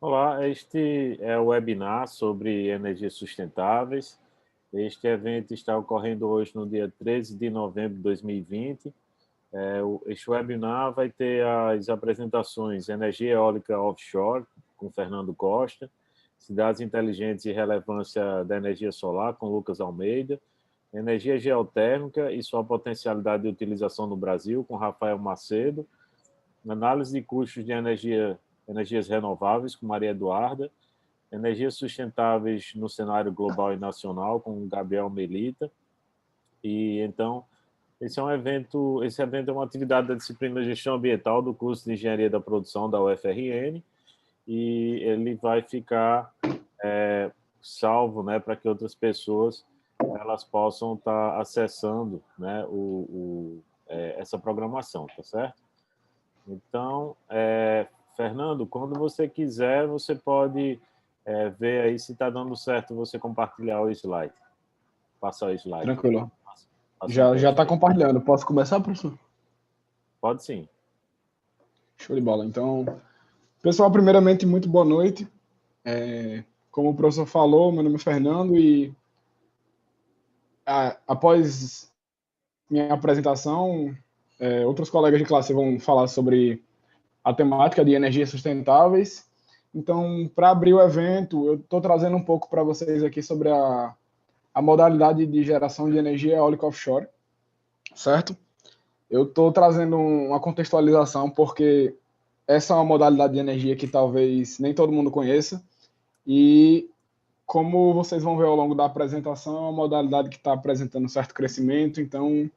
Olá, este é o webinar sobre energias sustentáveis. Este evento está ocorrendo hoje no dia 13 de novembro de 2020. Este webinar vai ter as apresentações Energia Eólica Offshore, com Fernando Costa, Cidades Inteligentes e Relevância da Energia Solar, com Lucas Almeida, Energia Geotérmica e sua potencialidade de utilização no Brasil, com Rafael Macedo, Análise de custos de energias renováveis, com Maria Eduarda, Energias sustentáveis no cenário global e nacional, com Gabriel Melita. E então, esse evento é uma atividade da disciplina de Gestão Ambiental do curso de Engenharia da Produção da UFRN, e ele vai ficar salvo, né, para que outras pessoas elas possam estar acessando, né, essa programação, tá certo? Então, Fernando, quando você quiser, você pode ver aí se está dando certo você compartilhar o slide. Passar o slide. Tranquilo. Passa um Já teste está aí. compartilhando. Posso começar, professor? Pode sim. Show de bola. Então, pessoal, primeiramente, muito boa noite. Como o professor falou, meu nome é Fernando e após minha apresentação, outros colegas de classe vão falar sobre a temática de energias sustentáveis. Então, para abrir o evento, eu estou trazendo um pouco para vocês aqui sobre a modalidade de geração de energia eólica offshore, certo? Eu estou trazendo uma contextualização porque essa é uma modalidade de energia que talvez nem todo mundo conheça e, como vocês vão ver ao longo da apresentação, é uma modalidade que está apresentando um certo crescimento, então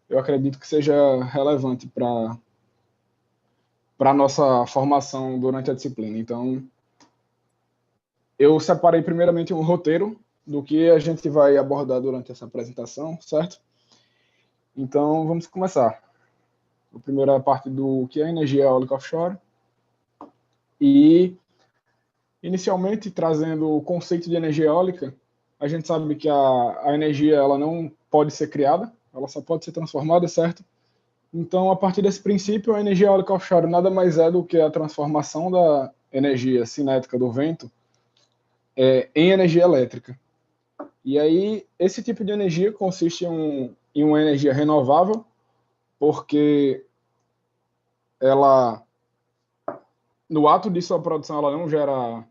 eu acredito que seja relevante para a nossa formação durante a disciplina. Então, eu separei primeiramente um roteiro do que a gente vai abordar durante essa apresentação, certo? Então, vamos começar. A primeira parte do que é energia eólica offshore e, inicialmente, trazendo o conceito de energia eólica, a gente sabe que a energia ela não pode ser criada, ela só pode ser transformada, certo? Então, a partir desse princípio, a energia eólica offshore nada mais é do que a transformação da energia cinética do vento em energia elétrica. E aí, esse tipo de energia consiste em uma energia renovável, porque ela, no ato de sua produção, ela não gera.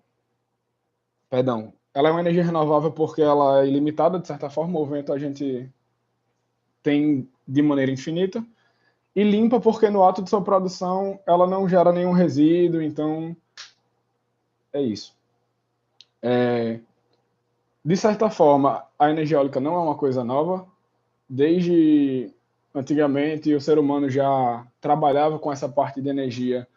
Perdão. Ela é uma energia renovável porque ela é ilimitada, de certa forma, o vento a gente tem de maneira infinita, e limpa porque no ato de sua produção ela não gera nenhum resíduo, então é isso. De certa forma, a energia eólica não é uma coisa nova. Desde antigamente, o ser humano já trabalhava com essa parte de energia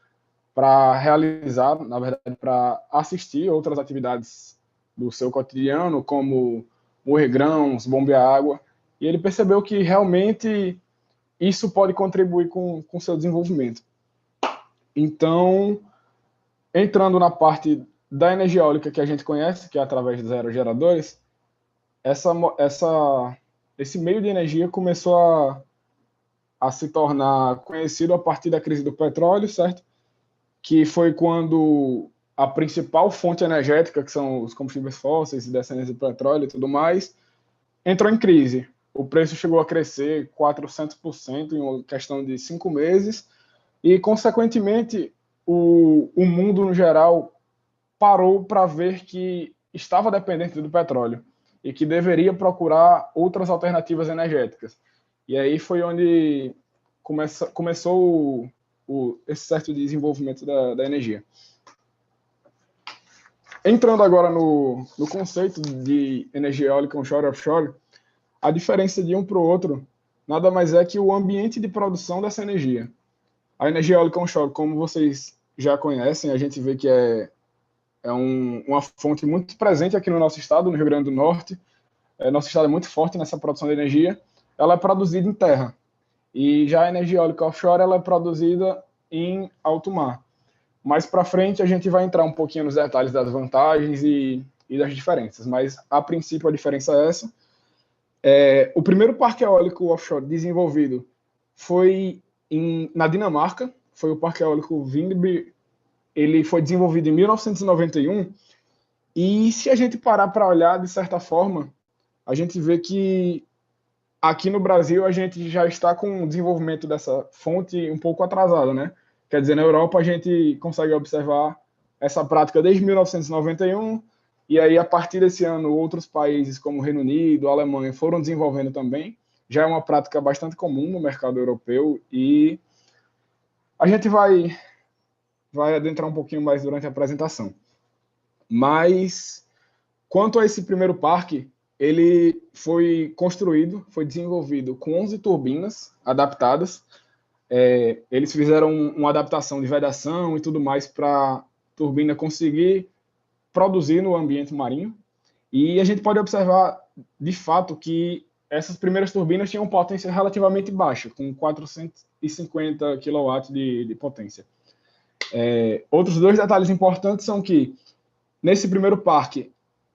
para realizar, na verdade, para assistir outras atividades do seu cotidiano, como moer grãos, bombear água, e ele percebeu que realmente isso pode contribuir com o seu desenvolvimento. Então, entrando na parte da energia eólica que a gente conhece, que é através dos aerogeradores, esse meio de energia começou a se tornar conhecido a partir da crise do petróleo, certo? Que foi quando a principal fonte energética, que são os combustíveis fósseis e descendentes de petróleo e tudo mais, entrou em crise. O preço chegou a crescer 400% em uma questão de 5 meses e, consequentemente, o mundo, no geral, parou para ver que estava dependente do petróleo e que deveria procurar outras alternativas energéticas. E aí foi onde começou esse certo desenvolvimento da energia. Entrando agora no conceito de energia eólica onshore e offshore, a diferença de um para o outro nada mais é que o ambiente de produção dessa energia. A energia eólica onshore, como vocês já conhecem, a gente vê que é uma fonte muito presente aqui no nosso estado, no Rio Grande do Norte. Nosso estado é muito forte nessa produção de energia. Ela é produzida em terra. E já a energia eólica offshore ela é produzida em alto mar. Mais para frente a gente vai entrar um pouquinho nos detalhes das vantagens e das diferenças, mas a princípio a diferença é essa. O primeiro parque eólico offshore desenvolvido foi na Dinamarca, foi o parque eólico Vindby ele foi desenvolvido em 1991, e se a gente parar para olhar, de certa forma, a gente vê que aqui no Brasil a gente já está com o desenvolvimento dessa fonte um pouco atrasado, né? Quer dizer, na Europa a gente consegue observar essa prática desde 1991, e aí a partir desse ano outros países como o Reino Unido, a Alemanha foram desenvolvendo também. Já é uma prática bastante comum no mercado europeu, e a gente vai adentrar um pouquinho mais durante a apresentação. Mas quanto a esse primeiro parque, ele foi construído, foi desenvolvido com 11 turbinas adaptadas. Eles fizeram uma adaptação de vedação e tudo mais para a turbina conseguir produzir no ambiente marinho. E a gente pode observar, de fato, que essas primeiras turbinas tinham potência relativamente baixa, com 450 kW de potência. Outros dois detalhes importantes são que, nesse primeiro parque,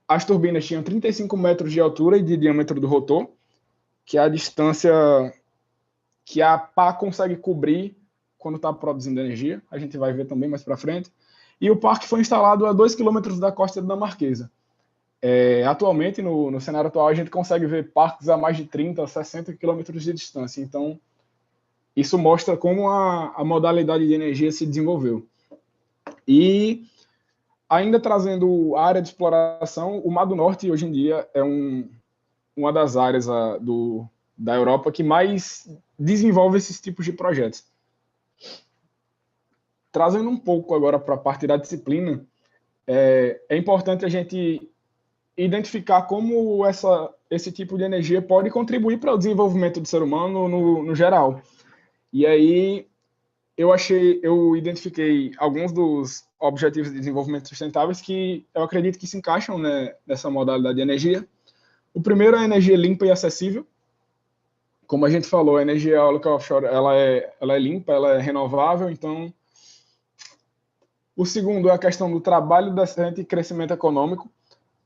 as turbinas tinham 35 metros de altura e de diâmetro do rotor, que é a distância que a pá consegue cobrir quando está produzindo energia. A gente vai ver também mais para frente. E o parque foi instalado a 2 quilômetros da costa dinamarquesa. Atualmente, no cenário atual, a gente consegue ver parques a mais de 30, 60 quilômetros de distância. Então, isso mostra como a modalidade de energia se desenvolveu. E, ainda trazendo a área de exploração, o Mar do Norte, hoje em dia, é uma das áreas da Europa que mais desenvolve esses tipos de projetos. Trazendo um pouco agora para a parte da disciplina, é importante a gente identificar como esse tipo de energia pode contribuir para o desenvolvimento do ser humano no geral. E aí eu identifiquei alguns dos objetivos de desenvolvimento sustentáveis que eu acredito que se encaixam, né, nessa modalidade de energia. O primeiro é a energia limpa e acessível. Como a gente falou, a energia eólica offshore ela é limpa, ela é renovável. Então, o segundo é a questão do trabalho decente e crescimento econômico,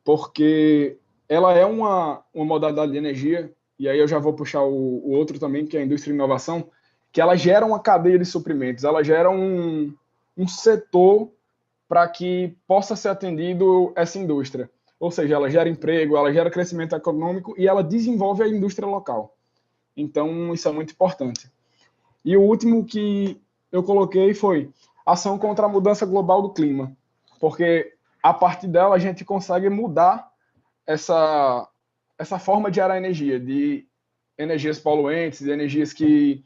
porque ela é uma modalidade de energia, e aí eu já vou puxar o outro também, que é a indústria e inovação, que ela gera uma cadeia de suprimentos, ela gera um setor para que possa ser atendido essa indústria. Ou seja, ela gera emprego, ela gera crescimento econômico e ela desenvolve a indústria local. Então, isso é muito importante. E o último que eu coloquei foi ação contra a mudança global do clima, porque a partir dela a gente consegue mudar essa forma de gerar energia, de energias poluentes, de energias que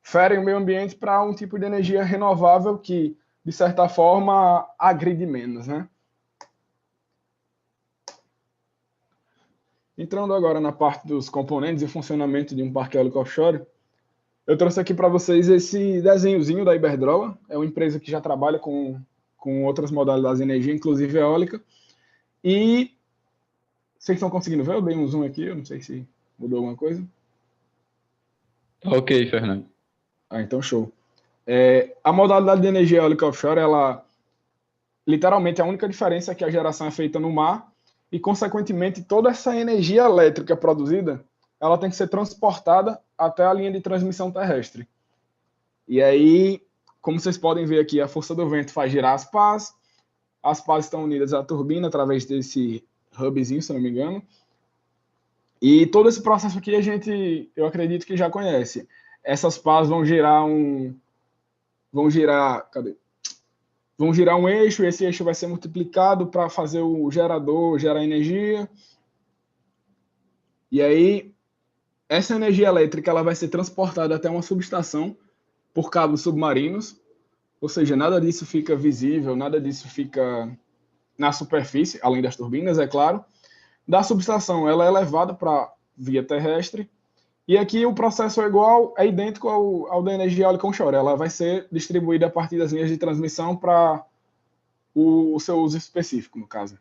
ferem o meio ambiente, para um tipo de energia renovável que, de certa forma, agride menos, né? Entrando agora na parte dos componentes e funcionamento de um parque eólico offshore, eu trouxe aqui para vocês esse desenhozinho da Iberdrola. É uma empresa que já trabalha com outras modalidades de energia, inclusive eólica. E vocês estão conseguindo ver? Eu dei um zoom aqui, eu não sei se mudou alguma coisa. Ok, Fernando. Então show. A modalidade de energia eólica offshore, ela literalmente a única diferença é que a geração é feita no mar e, consequentemente, toda essa energia elétrica produzida, ela tem que ser transportada até a linha de transmissão terrestre. E aí, como vocês podem ver aqui, a força do vento faz girar as pás estão unidas à turbina através desse hubzinho, se não me engano. E todo esse processo aqui eu acredito que já conhece. Essas pás vão girar um eixo, e esse eixo vai ser multiplicado para fazer o gerador gerar energia. E aí, essa energia elétrica ela vai ser transportada até uma subestação por cabos submarinos, ou seja, nada disso fica visível, nada disso fica na superfície, além das turbinas, é claro. Da subestação, ela é levada para via terrestre, e aqui o processo é idêntico ao da energia eólica onshore. Ela vai ser distribuída a partir das linhas de transmissão para o seu uso específico, no caso.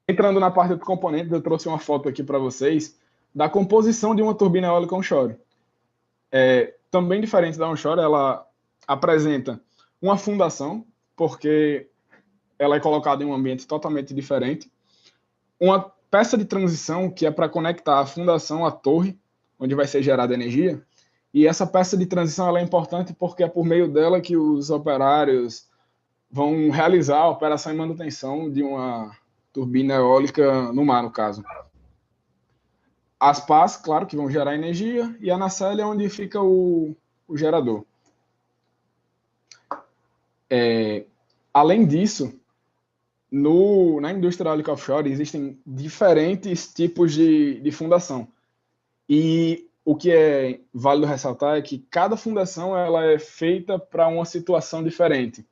Entrando na parte dos componentes, eu trouxe uma foto aqui para vocês da composição de uma turbina eólica onshore. Também diferente da onshore, ela apresenta uma fundação, porque ela é colocada em um ambiente totalmente diferente. Uma peça de transição, que é para conectar a fundação à torre, onde vai ser gerada energia. E essa peça de transição ela é importante porque é por meio dela que os operários vão realizar a operação e manutenção de uma turbina eólica no mar, no caso. As pás, claro, que vão gerar energia, e a nacelle é onde fica o gerador. Além disso, na indústria eólica offshore existem diferentes tipos de fundação. E o que é válido ressaltar é que cada fundação ela é feita para uma situação diferente.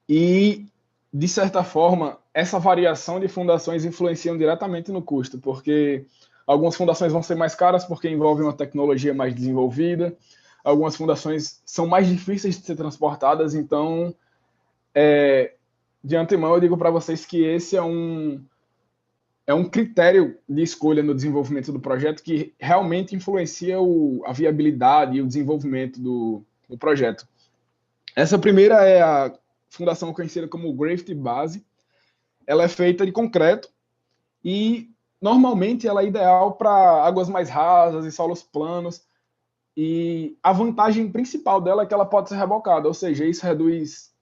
E, de certa forma, essa variação de fundações influenciam diretamente no custo, porque algumas fundações vão ser mais caras porque envolvem uma tecnologia mais desenvolvida, algumas fundações são mais difíceis de ser transportadas, então, de antemão, eu digo para vocês que esse é um critério de escolha no desenvolvimento do projeto que realmente influencia a viabilidade e o desenvolvimento do projeto. Essa primeira é a fundação conhecida como Graft Base. Ela é feita de concreto e, normalmente, ela é ideal para águas mais rasas e solos planos. E a vantagem principal dela é que ela pode ser rebocada, ou seja, isso reduz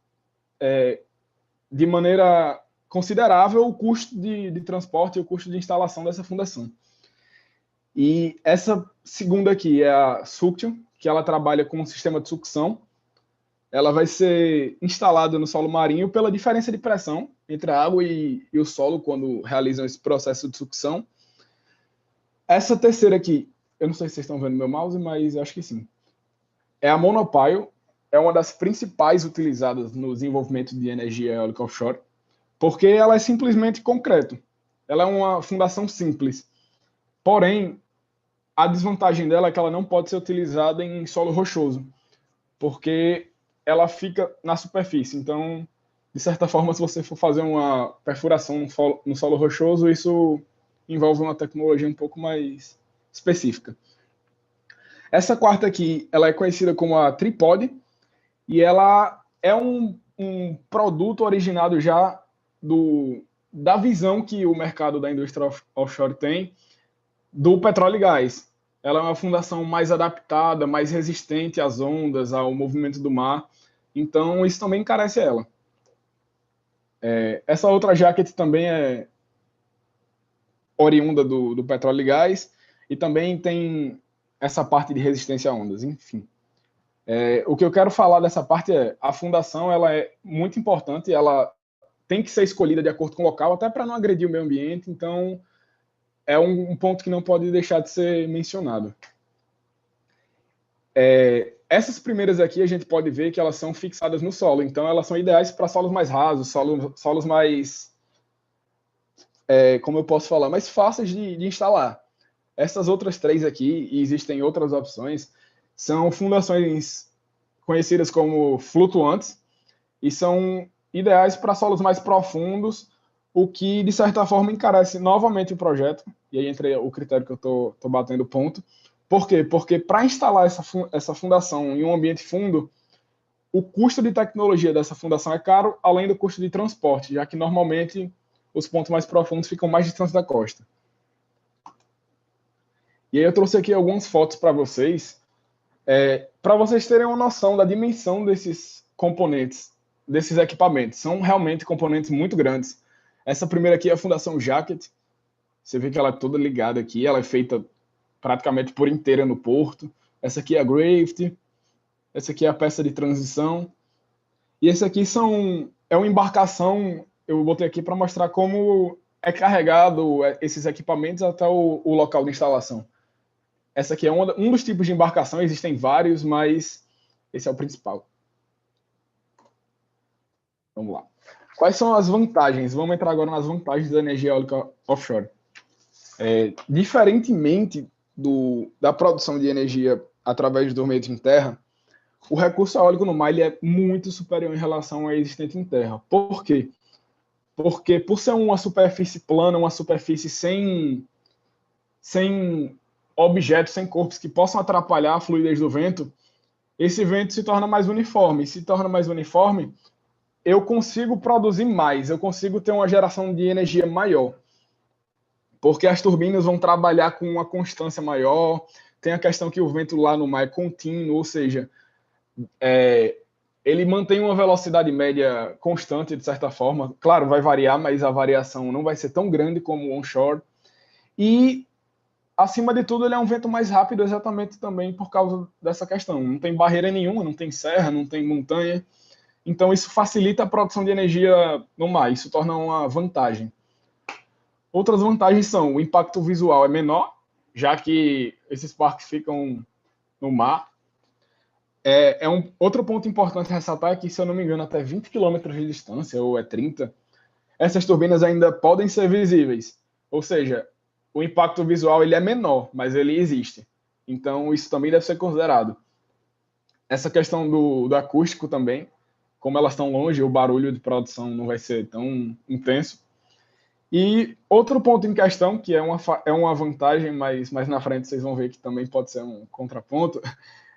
de maneira considerável o custo de transporte e o custo de instalação dessa fundação. E essa segunda aqui é a Suction, que ela trabalha com um sistema de sucção. Ela vai ser instalada no solo marinho pela diferença de pressão entre a água e o solo quando realizam esse processo de sucção. Essa terceira aqui, eu não sei se vocês estão vendo meu mouse, mas acho que sim. É a monopile, é uma das principais utilizadas no desenvolvimento de energia eólica offshore, porque ela é simplesmente concreto. Ela é uma fundação simples. Porém, a desvantagem dela é que ela não pode ser utilizada em solo rochoso, porque ela fica na superfície. Então, de certa forma, se você for fazer uma perfuração no solo rochoso, isso envolve uma tecnologia um pouco mais específica. Essa quarta aqui, ela é conhecida como a Tripod, e ela é um produto originado já da visão que o mercado da indústria offshore tem do petróleo e gás. Ela é uma fundação mais adaptada, mais resistente às ondas, ao movimento do mar. Então, isso também encarece ela. Essa outra jacket também é oriunda do petróleo e gás e também tem essa parte de resistência a ondas, enfim. O que eu quero falar dessa parte é a fundação ela é muito importante, ela tem que ser escolhida de acordo com o local, até para não agredir o meio ambiente, então é um ponto que não pode deixar de ser mencionado. Essas primeiras aqui a gente pode ver que elas são fixadas no solo, então elas são ideais para solos mais rasos, solos mais, como eu posso falar, mais fáceis de instalar. Essas outras três aqui, e existem outras opções, são fundações conhecidas como flutuantes e são ideais para solos mais profundos, o que, de certa forma, encarece novamente o projeto, e aí entra o critério que eu estou batendo ponto. Por quê? Porque para instalar essa fundação em um ambiente fundo, o custo de tecnologia dessa fundação é caro, além do custo de transporte, já que normalmente os pontos mais profundos ficam mais distantes da costa. E aí eu trouxe aqui algumas fotos para vocês terem uma noção da dimensão desses componentes, desses equipamentos. São realmente componentes muito grandes. Essa primeira aqui é a fundação Jacket. Você vê que ela é toda ligada aqui, ela é feita praticamente por inteira no porto. Essa aqui é a Graft, essa aqui é a peça de transição. E esse aqui é uma embarcação, eu botei aqui para mostrar como é carregado esses equipamentos até o local de instalação. Essa aqui é um dos tipos de embarcação, existem vários, mas esse é o principal. Vamos lá. Quais são as vantagens? Vamos entrar agora nas vantagens da energia eólica offshore. Diferentemente da produção de energia através do meio de terra, o recurso eólico no mar ele é muito superior em relação ao existente em terra. Por quê? Porque por ser uma superfície plana, uma superfície sem objetos, sem corpos que possam atrapalhar a fluidez do vento, esse vento se torna mais uniforme. E se torna mais uniforme, eu consigo produzir mais, eu consigo ter uma geração de energia maior. Porque as turbinas vão trabalhar com uma constância maior, tem a questão que o vento lá no mar é contínuo, ou seja, ele mantém uma velocidade média constante, de certa forma. Claro, vai variar, mas a variação não vai ser tão grande como o onshore. E, acima de tudo, ele é um vento mais rápido exatamente também por causa dessa questão. Não tem barreira nenhuma, não tem serra, não tem montanha. Então, isso facilita a produção de energia no mar. Isso torna uma vantagem. Outras vantagens são o impacto visual é menor, já que esses parques ficam no mar. Outro ponto importante a ressaltar é que, se eu não me engano, até 20 quilômetros de distância, ou 30, essas turbinas ainda podem ser visíveis. Ou seja, o impacto visual ele é menor, mas ele existe. Então, isso também deve ser considerado. Essa questão do acústico também, como elas estão longe, o barulho de produção não vai ser tão intenso. E outro ponto em questão, que é uma vantagem, mas mais na frente vocês vão ver que também pode ser um contraponto,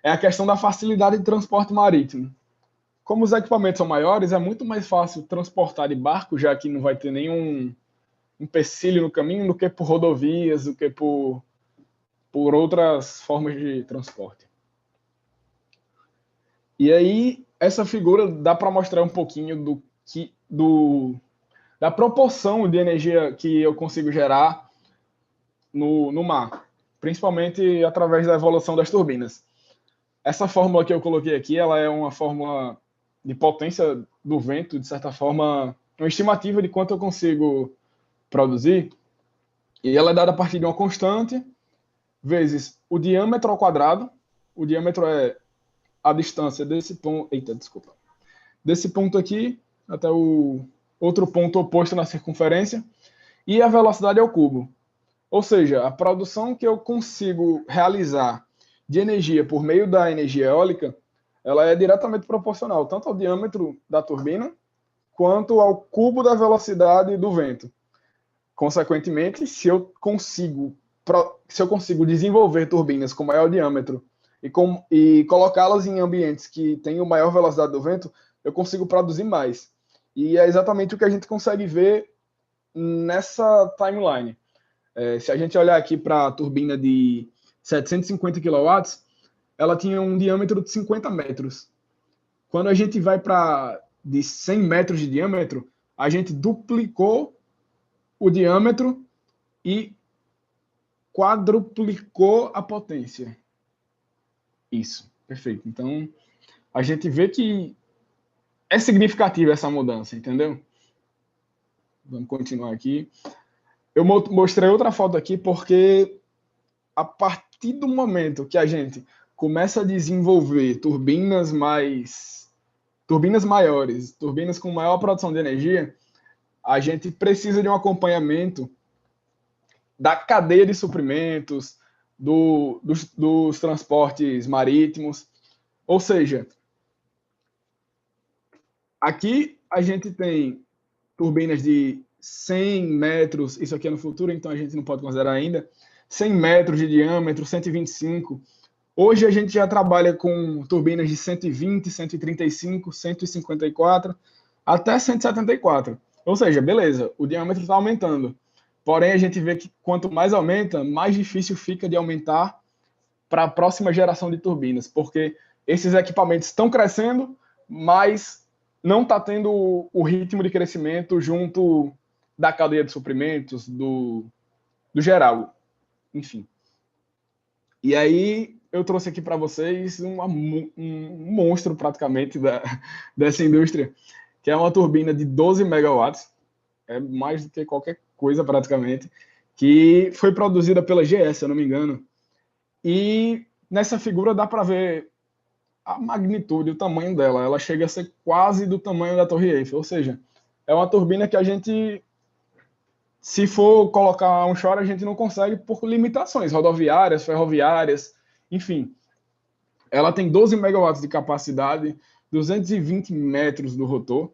é a questão da facilidade de transporte marítimo. Como os equipamentos são maiores, é muito mais fácil transportar de barco, já que não vai ter nenhum empecilho no caminho, do que por rodovias, do que por outras formas de transporte. E aí, essa figura dá para mostrar um pouquinho da proporção de energia que eu consigo gerar no mar, principalmente através da evolução das turbinas. Essa fórmula que eu coloquei aqui, ela é uma fórmula de potência do vento, de certa forma, uma estimativa de quanto eu consigo produzir, e ela é dada a partir de uma constante, vezes o diâmetro ao quadrado. O diâmetro é a distância desse ponto, desse ponto aqui até o outro ponto oposto na circunferência, e a velocidade ao cubo. Ou seja, a produção que eu consigo realizar de energia por meio da energia eólica, ela é diretamente proporcional tanto ao diâmetro da turbina quanto ao cubo da velocidade do vento. Consequentemente, se eu consigo desenvolver turbinas com maior diâmetro e colocá-las em ambientes que têm maior velocidade do vento, eu consigo produzir mais. E é exatamente o que a gente consegue ver nessa timeline. Se a gente olhar aqui para a turbina de 750 kW, ela tinha um diâmetro de 50 metros. Quando a gente vai para de 100 metros de diâmetro, a gente duplicou o diâmetro e quadruplicou a potência. Isso, perfeito. Então, a gente vê que é significativa essa mudança, entendeu? Vamos continuar aqui. Eu mostrei outra foto aqui porque, a partir do momento que a gente começa a desenvolver turbinas maiores, turbinas com maior produção de energia, a gente precisa de um acompanhamento da cadeia de suprimentos, dos transportes marítimos. Ou seja, aqui a gente tem turbinas de 100 metros, isso aqui é no futuro, então a gente não pode considerar ainda, 100 metros de diâmetro, 125. Hoje a gente já trabalha com turbinas de 120, 135, 154, até 174. Ou seja, beleza, o diâmetro está aumentando. Porém, a gente vê que quanto mais aumenta, mais difícil fica de aumentar para a próxima geração de turbinas, porque esses equipamentos estão crescendo, mas não está tendo o ritmo de crescimento junto da cadeia de suprimentos, do geral, enfim. E aí eu trouxe aqui para vocês um monstro praticamente dessa indústria, que é uma turbina de 12 megawatts, é mais do que qualquer coisa praticamente, que foi produzida pela GE, se eu não me engano. E nessa figura dá para ver a magnitude, o tamanho dela. Ela chega a ser quase do tamanho da Torre Eiffel, ou seja, é uma turbina que a gente, se for colocar onshore, a gente não consegue por limitações rodoviárias, ferroviárias, enfim. Ela tem 12 megawatts de capacidade, 220 metros do rotor.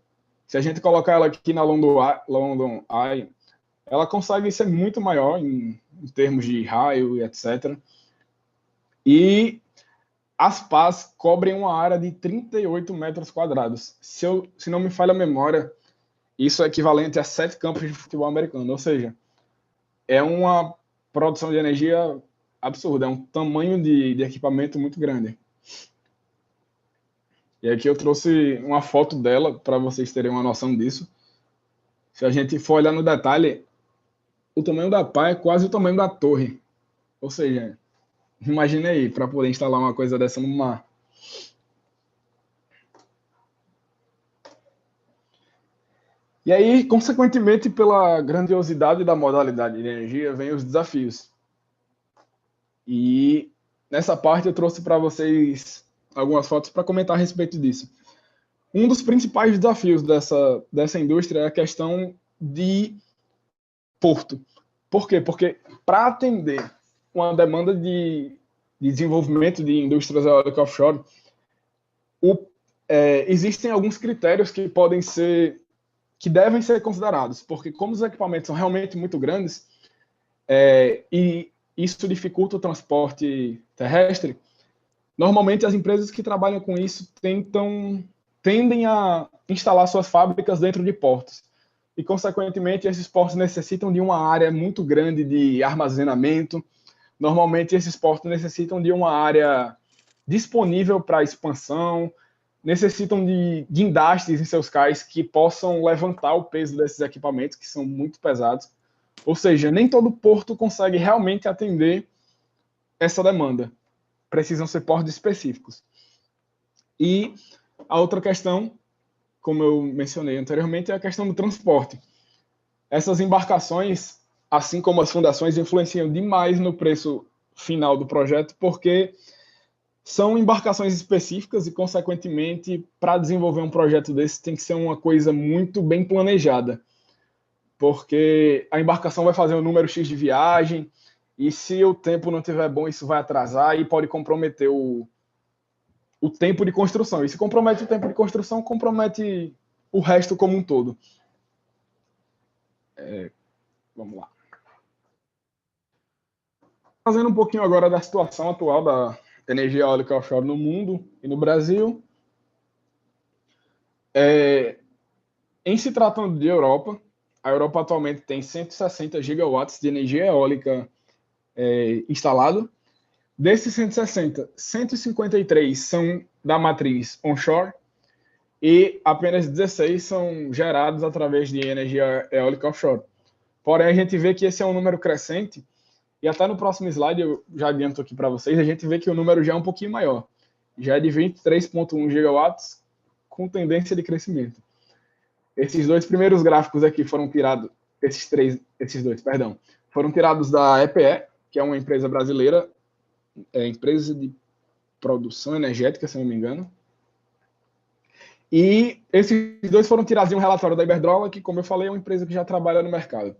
Se a gente colocar ela aqui na London Eye, ela consegue ser muito maior em termos de raio e etc. E as pás cobrem uma área de 38 metros quadrados. Se não me falha a memória, isso é equivalente a 7 campos de futebol americano. Ou seja, é uma produção de energia absurdo, é um tamanho de equipamento muito grande. E aqui eu trouxe uma foto dela para vocês terem uma noção disso. Se a gente for olhar no detalhe, o tamanho da pá é quase o tamanho da torre. Ou seja, imagine aí, para poder instalar uma coisa dessa no mar. E aí, consequentemente, pela grandiosidade da modalidade de energia, vem os desafios. E nessa parte eu trouxe para vocês algumas fotos para comentar a respeito disso. Um dos principais desafios dessa indústria é a questão de porto. Por quê? Porque para atender uma demanda de desenvolvimento de indústrias eólicas offshore, existem alguns critérios que devem ser considerados, porque como os equipamentos são realmente muito grandes, e isso dificulta o transporte terrestre, normalmente as empresas que trabalham com isso tendem a instalar suas fábricas dentro de portos. E, consequentemente, esses portos necessitam de uma área muito grande de armazenamento. Normalmente, esses portos necessitam de uma área disponível para expansão, necessitam de guindastes em seus cais que possam levantar o peso desses equipamentos, que são muito pesados. Ou seja, nem todo porto consegue realmente atender essa demanda. Precisam ser portos específicos. E a outra questão, como eu mencionei anteriormente, é a questão do transporte. Essas embarcações, assim como as fundações, influenciam demais no preço final do projeto, porque são embarcações específicas e, consequentemente, para desenvolver um projeto desse tem que ser uma coisa muito bem planejada, porque a embarcação vai fazer um número X de viagem e se o tempo não estiver bom, isso vai atrasar e pode comprometer o tempo de construção. E se compromete o tempo de construção, compromete o resto como um todo. Vamos lá. Fazendo um pouquinho agora da situação atual da energia eólica offshore no mundo e no Brasil. Em se tratando de Europa, a Europa atualmente tem 160 gigawatts de energia eólica instalado. Desses 160, 153 são da matriz onshore e apenas 16 são gerados através de energia eólica offshore. Porém, a gente vê que esse é um número crescente e até no próximo slide, eu já adianto aqui para vocês, a gente vê que o número já é um pouquinho maior. Já é de 23,1 gigawatts com tendência de crescimento. Esses dois primeiros gráficos aqui foram tirados, foram tirados da EPE, que é uma empresa brasileira, empresa de produção energética, se não me engano. E esses dois foram tirados de um relatório da Iberdrola, que, como eu falei, é uma empresa que já trabalha no mercado.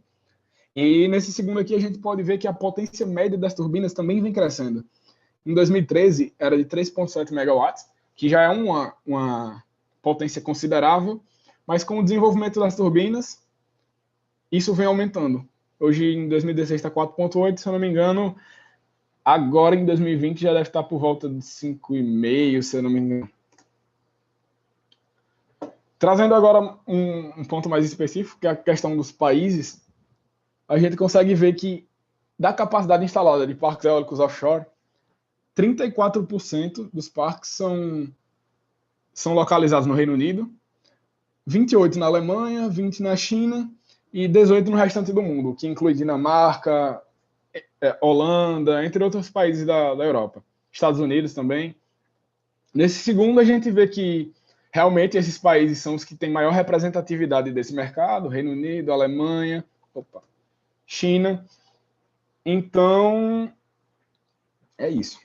E nesse segundo aqui, a gente pode ver que a potência média das turbinas também vem crescendo. Em 2013, era de 3,7 megawatts, que já é uma potência considerável, mas com o desenvolvimento das turbinas, isso vem aumentando. Hoje, em 2016, está 4,8, se eu não me engano. Agora, em 2020, já deve estar por volta de 5,5, se eu não me engano. Trazendo agora um ponto mais específico, que é a questão dos países, a gente consegue ver que da capacidade instalada de parques eólicos offshore, 34% dos parques são localizados no Reino Unido, 28% na Alemanha, 20% na China e 18% no restante do mundo, que inclui Dinamarca, Holanda, entre outros países da Europa. Estados Unidos também. Nesse segundo, a gente vê que realmente esses países são os que têm maior representatividade desse mercado, Reino Unido, Alemanha, China. Então, é isso.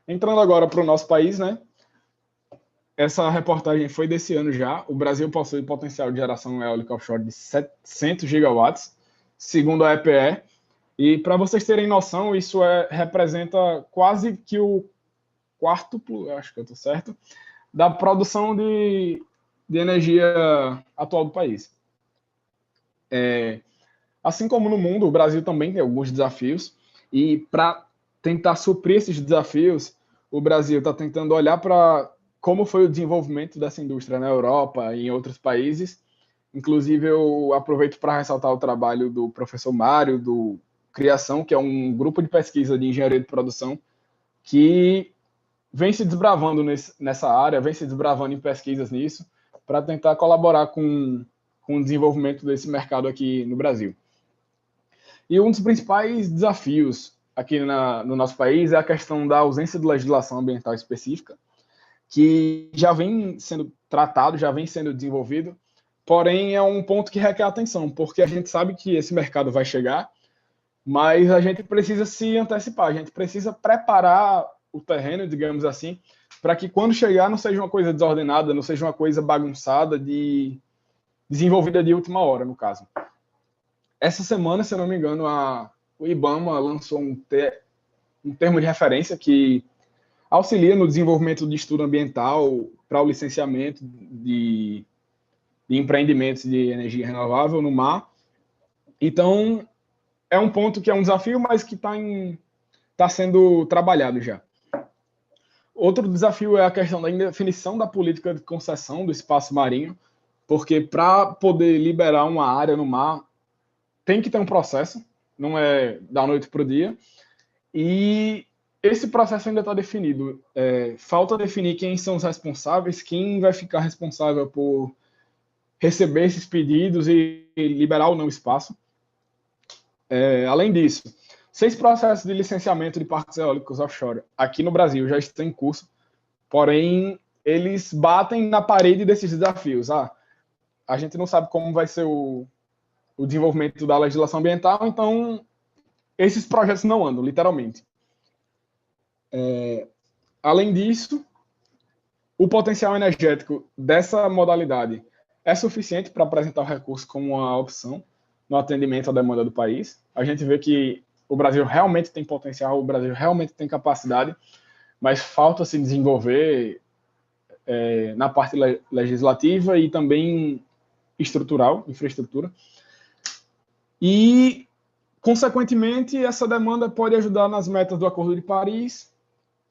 Entrando agora para o nosso país, né? Essa reportagem foi desse ano já. O Brasil possui potencial de geração eólica offshore de 700 gigawatts, segundo a EPE. E para vocês terem noção, isso representa quase que o quádruplo, acho que eu estou certo, da produção de energia atual do país. Assim como no mundo, o Brasil também tem alguns desafios, e para tentar suprir esses desafios, o Brasil está tentando olhar para como foi o desenvolvimento dessa indústria na Europa e em outros países. Inclusive, eu aproveito para ressaltar o trabalho do professor Mário, do Criação, que é um grupo de pesquisa de engenharia de produção que vem se desbravando nessa área, vem se desbravando em pesquisas nisso, para tentar colaborar com o desenvolvimento desse mercado aqui no Brasil. E um dos principais desafios aqui no nosso país é a questão da ausência de legislação ambiental específica, que já vem sendo tratado, já vem sendo desenvolvido, porém é um ponto que requer atenção, porque a gente sabe que esse mercado vai chegar, mas a gente precisa se antecipar, a gente precisa preparar o terreno, digamos assim, para que quando chegar não seja uma coisa desordenada, não seja uma coisa bagunçada, desenvolvida de última hora, no caso. Essa semana, se eu não me engano, o IBAMA lançou um termo de referência que auxilia no desenvolvimento de estudo ambiental para o licenciamento de empreendimentos de energia renovável no mar. Então, é um ponto que é um desafio, mas que está sendo trabalhado já. Outro desafio é a questão da indefinição da política de concessão do espaço marinho, porque para poder liberar uma área no mar, tem que ter um processo, não é da noite para o dia, e esse processo ainda está definido. Falta definir quem são os responsáveis, quem vai ficar responsável por receber esses pedidos e liberar ou não o espaço. Além disso, 6 processos de licenciamento de parques eólicos offshore aqui no Brasil já estão em curso, porém, eles batem na parede desses desafios. A gente não sabe como vai ser o desenvolvimento da legislação ambiental, então esses projetos não andam, literalmente. Além disso, o potencial energético dessa modalidade é suficiente para apresentar o recurso como uma opção no atendimento à demanda do país. A gente vê que o Brasil realmente tem potencial, o Brasil realmente tem capacidade, mas falta se desenvolver na parte legislativa e também estrutural, infraestrutura. E, consequentemente, essa demanda pode ajudar nas metas do Acordo de Paris,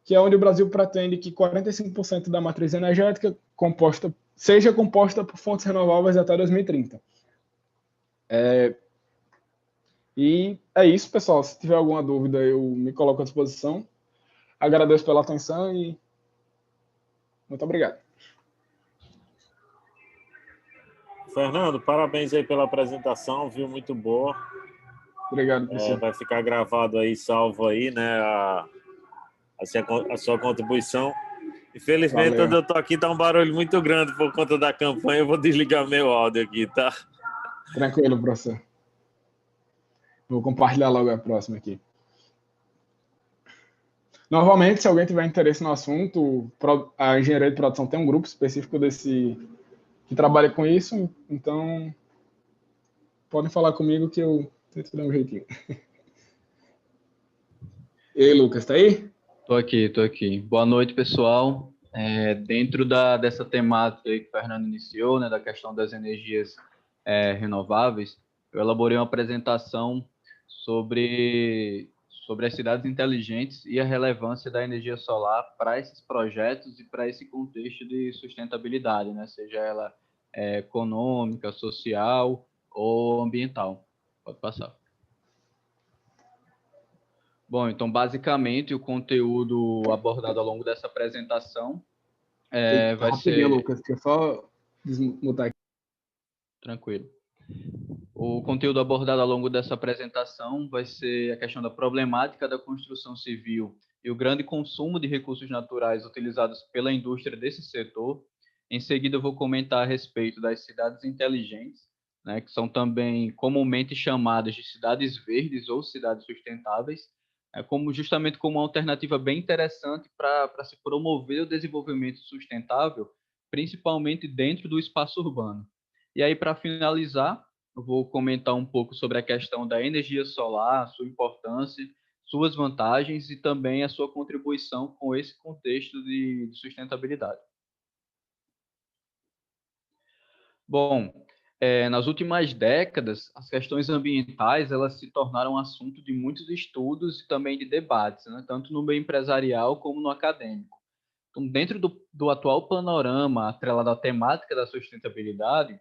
que é onde o Brasil pretende que 45% da matriz energética seja composta por fontes renováveis até 2030. E é isso, pessoal. Se tiver alguma dúvida, eu me coloco à disposição. Agradeço pela atenção e muito obrigado. Fernando, parabéns aí pela apresentação, viu? Muito boa. Obrigado, professor. Vai ficar gravado aí, salvo aí, né, a sua contribuição. Infelizmente, Valeu. onde eu estou aqui tá um barulho muito grande por conta da campanha. Eu vou desligar meu áudio aqui, tá? Tranquilo, professor. Vou compartilhar logo a próxima aqui. Novamente, se alguém tiver interesse no assunto, a engenharia de produção tem um grupo específico que trabalha com isso, então podem falar comigo que eu tento dar um jeitinho. E aí, Lucas, tá aí? Tô aqui. Boa noite, pessoal. Dentro dessa temática aí que o Fernando iniciou, né, da questão das energias renováveis, eu elaborei uma apresentação sobre as cidades inteligentes e a relevância da energia solar para esses projetos e para esse contexto de sustentabilidade, né, seja ela econômica, social ou ambiental. Pode passar. Bom, então, basicamente, o conteúdo abordado ao longo dessa apresentação vai ser... Lucas, deixa eu só desmutar aqui. Tranquilo. O conteúdo abordado ao longo dessa apresentação vai ser a questão da problemática da construção civil e o grande consumo de recursos naturais utilizados pela indústria desse setor. Em seguida, eu vou comentar a respeito das cidades inteligentes, né, que são também comumente chamadas de cidades verdes ou cidades sustentáveis, justamente como uma alternativa bem interessante para se promover o desenvolvimento sustentável, principalmente dentro do espaço urbano. E aí, para finalizar, eu vou comentar um pouco sobre a questão da energia solar, sua importância, suas vantagens e também a sua contribuição com esse contexto de sustentabilidade. Bom, nas últimas décadas, as questões ambientais elas se tornaram assunto de muitos estudos e também de debates, né, tanto no meio empresarial como no acadêmico. Então, dentro do atual panorama atrelado à temática da sustentabilidade,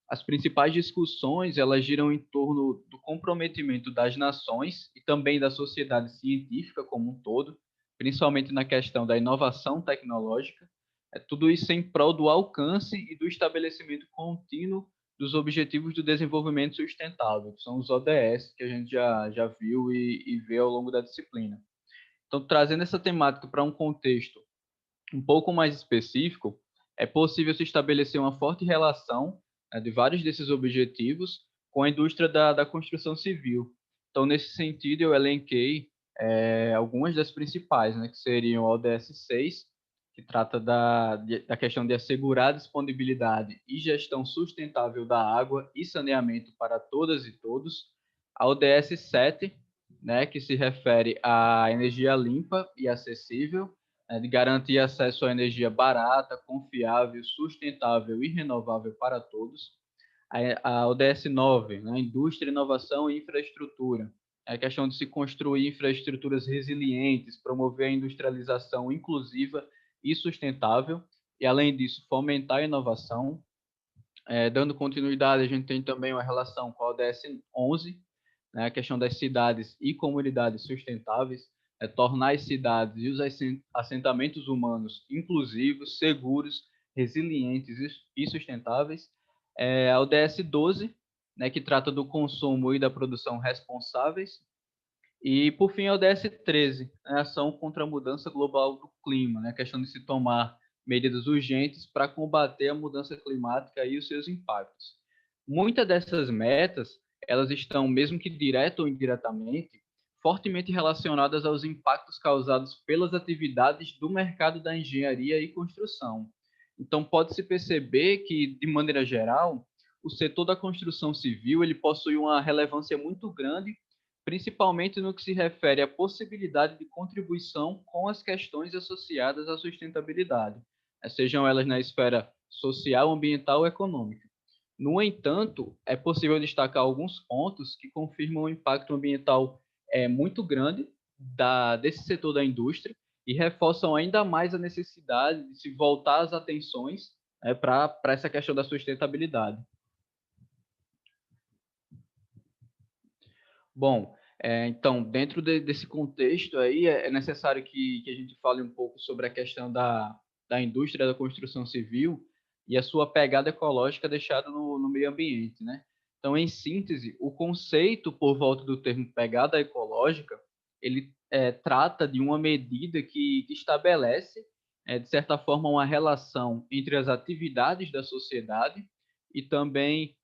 As principais discussões elas giram em torno do comprometimento das nações e também da sociedade científica como um todo, principalmente na questão da inovação tecnológica, tudo isso em prol do alcance e do estabelecimento contínuo dos Objetivos do Desenvolvimento Sustentável, que são os ODS, que a gente já viu e vê ao longo da disciplina. Então, trazendo essa temática para um contexto um pouco mais específico, é possível se estabelecer uma forte relação, né, de vários desses objetivos com a indústria da construção civil. Então, nesse sentido, eu elenquei algumas das principais, né, que seriam o ODS 6, que trata da questão de assegurar a disponibilidade e gestão sustentável da água e saneamento para todas e todos. A ODS 7, né, que se refere à energia limpa e acessível, de garantir acesso à energia barata, confiável, sustentável e renovável para todos. A ODS 9, né, Indústria, Inovação e Infraestrutura, é a questão de se construir infraestruturas resilientes, promover a industrialização inclusiva e sustentável, e além disso, fomentar a inovação. Dando continuidade, a gente tem também uma relação com a ODS 11, né, a questão das cidades e comunidades sustentáveis, tornar as cidades e os assentamentos humanos inclusivos, seguros, resilientes e sustentáveis. A ODS 12, né, que trata do consumo e da produção responsáveis. E, por fim, a ODS 13, né, ação contra a mudança global do clima, né, a questão de se tomar medidas urgentes para combater a mudança climática e os seus impactos. Muitas dessas metas, elas estão, mesmo que direto ou indiretamente, fortemente relacionadas aos impactos causados pelas atividades do mercado da engenharia e construção. Então, pode-se perceber que, de maneira geral, o setor da construção civil ele possui uma relevância muito grande, principalmente no que se refere à possibilidade de contribuição com as questões associadas à sustentabilidade, sejam elas na esfera social, ambiental ou econômica. No entanto, é possível destacar alguns pontos que confirmam o impacto ambiental muito grande desse setor da indústria e reforçam ainda mais a necessidade de se voltar as atenções para essa questão da sustentabilidade. Bom, então, dentro desse contexto aí, é necessário que a gente fale um pouco sobre a questão da indústria da construção civil e a sua pegada ecológica deixada no meio ambiente, né? Então, em síntese, o conceito por volta do termo pegada ecológica, ele trata de uma medida que estabelece, de certa forma, uma relação entre as atividades da sociedade e também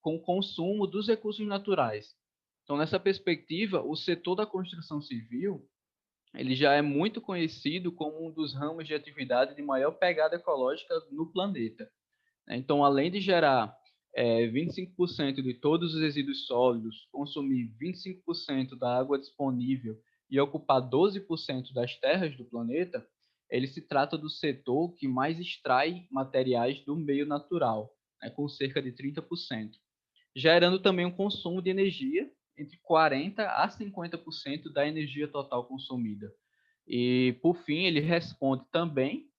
com o consumo dos recursos naturais. Então, nessa perspectiva, o setor da construção civil ele já é muito conhecido como um dos ramos de atividade de maior pegada ecológica no planeta. Então, além de gerar 25% de todos os resíduos sólidos, consumir 25% da água disponível e ocupar 12% das terras do planeta, ele se trata do setor que mais extrai materiais do meio natural, né, com cerca de 30%, gerando também um consumo de energia entre 40% a 50% da energia total consumida. E, por fim, ele responde também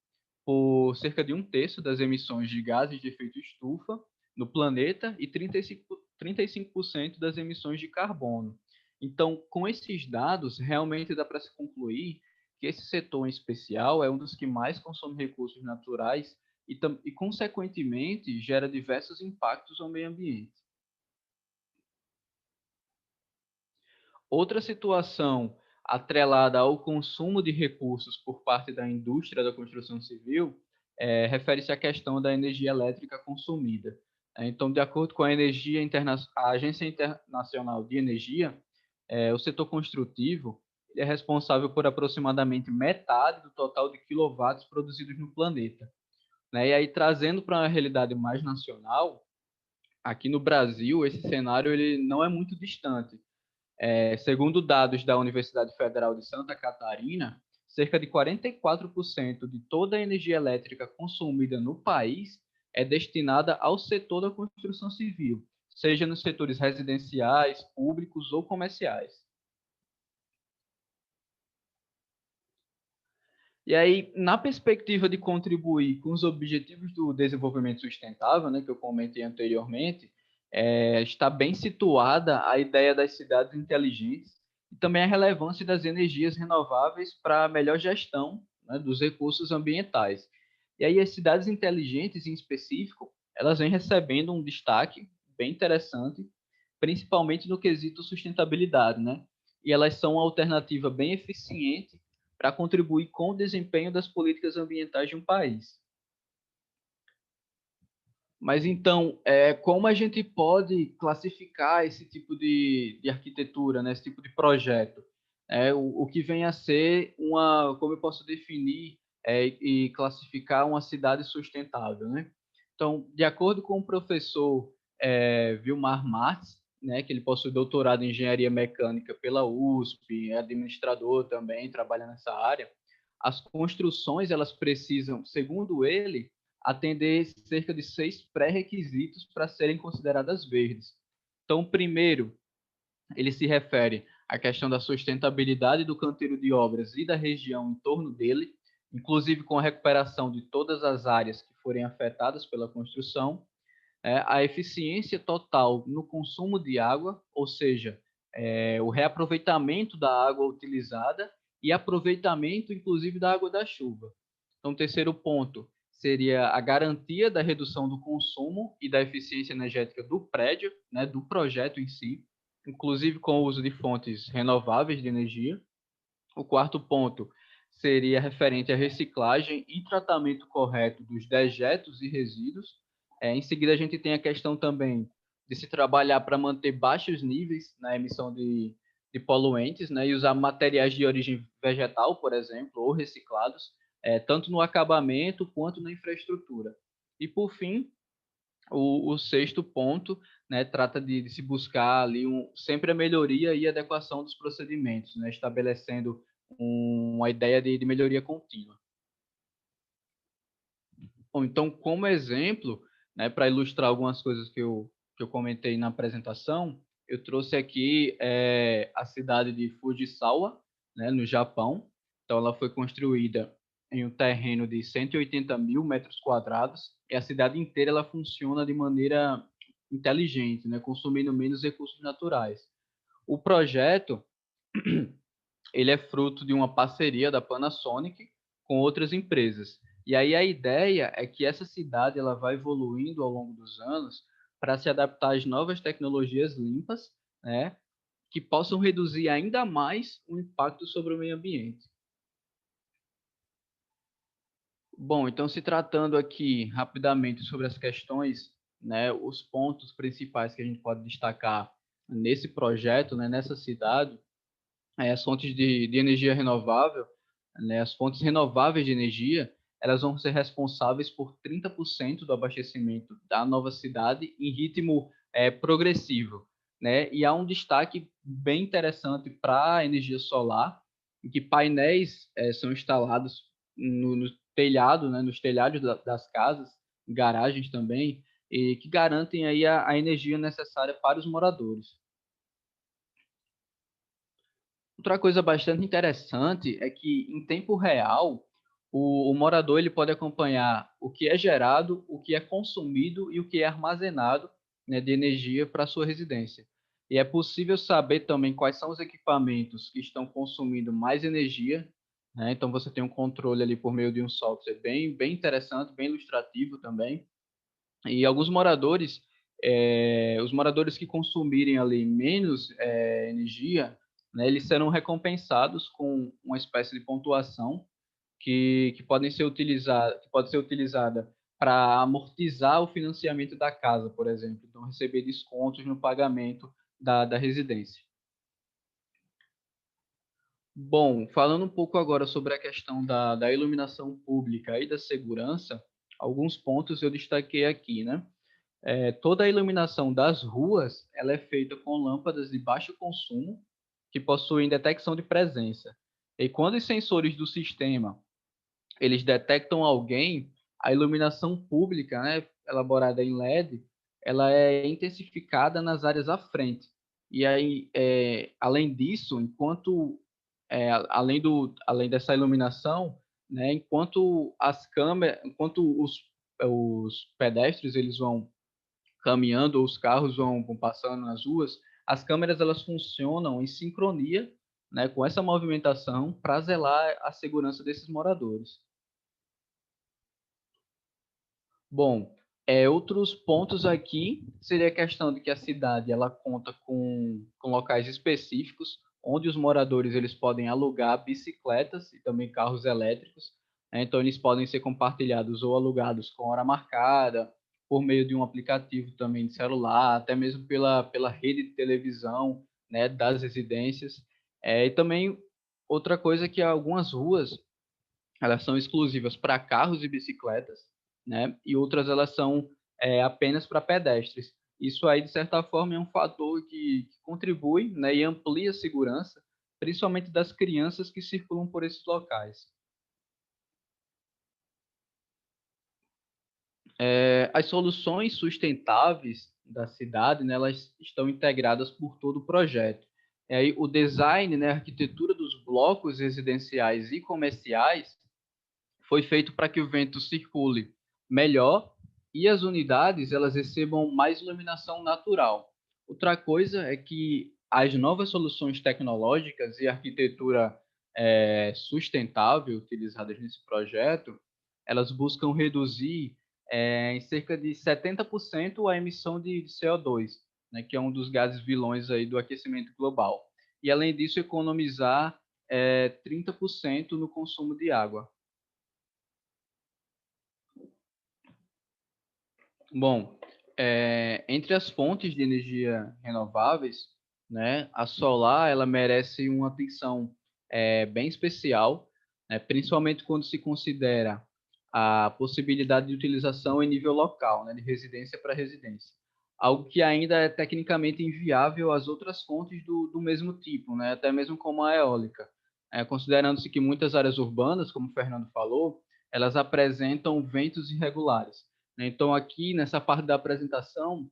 por cerca de 1/3 das emissões de gases de efeito estufa no planeta e 35% das emissões de carbono. Então, com esses dados, realmente dá para se concluir que esse setor em especial é um dos que mais consome recursos naturais e consequentemente, gera diversos impactos ao meio ambiente. Outra situação atrelada ao consumo de recursos por parte da indústria da construção civil refere-se à questão da energia elétrica consumida. Então, de acordo com a a Agência Internacional de Energia, o setor construtivo é responsável por aproximadamente metade do total de quilowatts produzidos no planeta. E aí, trazendo para uma realidade mais nacional, aqui no Brasil, esse cenário ele não é muito distante. Segundo dados da Universidade Federal de Santa Catarina, cerca de 44% de toda a energia elétrica consumida no país é destinada ao setor da construção civil, seja nos setores residenciais, públicos ou comerciais. E aí, na perspectiva de contribuir com os objetivos do desenvolvimento sustentável, né, que eu comentei anteriormente, está bem situada a ideia das cidades inteligentes e também a relevância das energias renováveis para a melhor gestão, né, dos recursos ambientais. E aí, as cidades inteligentes, em específico, elas vêm recebendo um destaque bem interessante, principalmente no quesito sustentabilidade, né? E elas são uma alternativa bem eficiente para contribuir com o desempenho das políticas ambientais de um país. Mas então, como a gente pode classificar esse tipo de arquitetura, né, esse tipo de projeto? O que vem a ser como eu posso definir e classificar uma cidade sustentável, né? Então, de acordo com o professor Vilmar Martins, né, que ele possui doutorado em engenharia mecânica pela USP, é administrador também, trabalha nessa área, as construções elas precisam, segundo ele, atender cerca de 6 pré-requisitos para serem consideradas verdes. Então, primeiro, ele se refere à questão da sustentabilidade do canteiro de obras e da região em torno dele, inclusive com a recuperação de todas as áreas que forem afetadas pela construção, a eficiência total no consumo de água, ou seja, o reaproveitamento da água utilizada e aproveitamento, inclusive, da água da chuva. Então, o terceiro ponto seria a garantia da redução do consumo e da eficiência energética do prédio, né, do projeto em si, inclusive com o uso de fontes renováveis de energia. O quarto ponto seria referente à reciclagem e tratamento correto dos dejetos e resíduos. Em seguida, a gente tem a questão também de se trabalhar para manter baixos níveis na emissão de poluentes, né, e usar materiais de origem vegetal, por exemplo, ou reciclados, tanto no acabamento quanto na infraestrutura. E, por fim, o sexto ponto, né, trata de se buscar ali sempre a melhoria e adequação dos procedimentos, né, estabelecendo uma ideia de melhoria contínua. Bom, então, como exemplo, né, para ilustrar algumas coisas que eu comentei na apresentação, eu trouxe aqui a cidade de Fujisawa, né, no Japão. Então, ela foi construída em um terreno de 180 mil metros quadrados, e a cidade inteira ela funciona de maneira inteligente, né, consumindo menos recursos naturais. O projeto ele é fruto de uma parceria da Panasonic com outras empresas. E aí a ideia é que essa cidade ela vai evoluindo ao longo dos anos para se adaptar às novas tecnologias limpas, né, que possam reduzir ainda mais o impacto sobre o meio ambiente. Bom, então se tratando aqui rapidamente sobre as questões, né, os pontos principais que a gente pode destacar nesse projeto, né, nessa cidade, as fontes de energia renovável, né, as fontes renováveis de energia, elas vão ser responsáveis por 30% do abastecimento da nova cidade em ritmo progressivo, né? E há um destaque bem interessante para a energia solar, em que painéis são instalados no telhado, né, nos telhados das casas, garagens também, e que garantem aí a energia necessária para os moradores. Outra coisa bastante interessante é que, em tempo real, o morador ele pode acompanhar o que é gerado, o que é consumido e o que é armazenado, né, de energia para a sua residência. E é possível saber também quais são os equipamentos que estão consumindo mais energia, né? Então, você tem um controle ali por meio de um software bem interessante, bem ilustrativo também. E alguns moradores, os moradores que consumirem ali menos energia, né, eles serão recompensados com uma espécie de pontuação que pode ser utilizada para amortizar o financiamento da casa, por exemplo. Então, receber descontos no pagamento da residência. Bom, falando um pouco agora sobre a questão da iluminação pública e da segurança, alguns pontos eu destaquei aqui, né? Toda a iluminação das ruas ela é feita com lâmpadas de baixo consumo que possuem detecção de presença. E quando os sensores do sistema eles detectam alguém, a iluminação pública, né, elaborada em LED, ela é intensificada nas áreas à frente. E aí, além disso, além dessa iluminação, né? Enquanto os pedestres eles vão caminhando ou os carros vão passando nas ruas, as câmeras elas funcionam em sincronia, né, com essa movimentação para zelar a segurança desses moradores. Bom, outros pontos aqui seria a questão de que a cidade ela conta com locais específicos onde os moradores eles podem alugar bicicletas e também carros elétricos, né? Então eles podem ser compartilhados ou alugados com hora marcada, por meio de um aplicativo também de celular, até mesmo pela rede de televisão, né, das residências. E também outra coisa é que algumas ruas elas são exclusivas para carros e bicicletas, né? E outras elas são apenas para pedestres. Isso aí, de certa forma, é um fator que contribui, né, e amplia a segurança, principalmente das crianças que circulam por esses locais. As soluções sustentáveis da cidade, né, elas estão integradas por todo o projeto. Aí, o design, né, a arquitetura dos blocos residenciais e comerciais foi feito para que o vento circule melhor e as unidades elas recebam mais iluminação natural. Outra coisa é que as novas soluções tecnológicas e arquitetura sustentável utilizadas nesse projeto, elas buscam reduzir em cerca de 70% a emissão de CO2, né, que é um dos gases vilões aí do aquecimento global. E, além disso, economizar 30% no consumo de água. Bom, entre as fontes de energia renováveis, né, a solar ela merece uma atenção bem especial, né, principalmente quando se considera a possibilidade de utilização em nível local, né, de residência para residência. Algo que ainda é tecnicamente inviável às outras fontes do mesmo tipo, né, até mesmo como a eólica. Considerando-se que muitas áreas urbanas, como o Fernando falou, elas apresentam ventos irregulares. Então, aqui nessa parte da apresentação,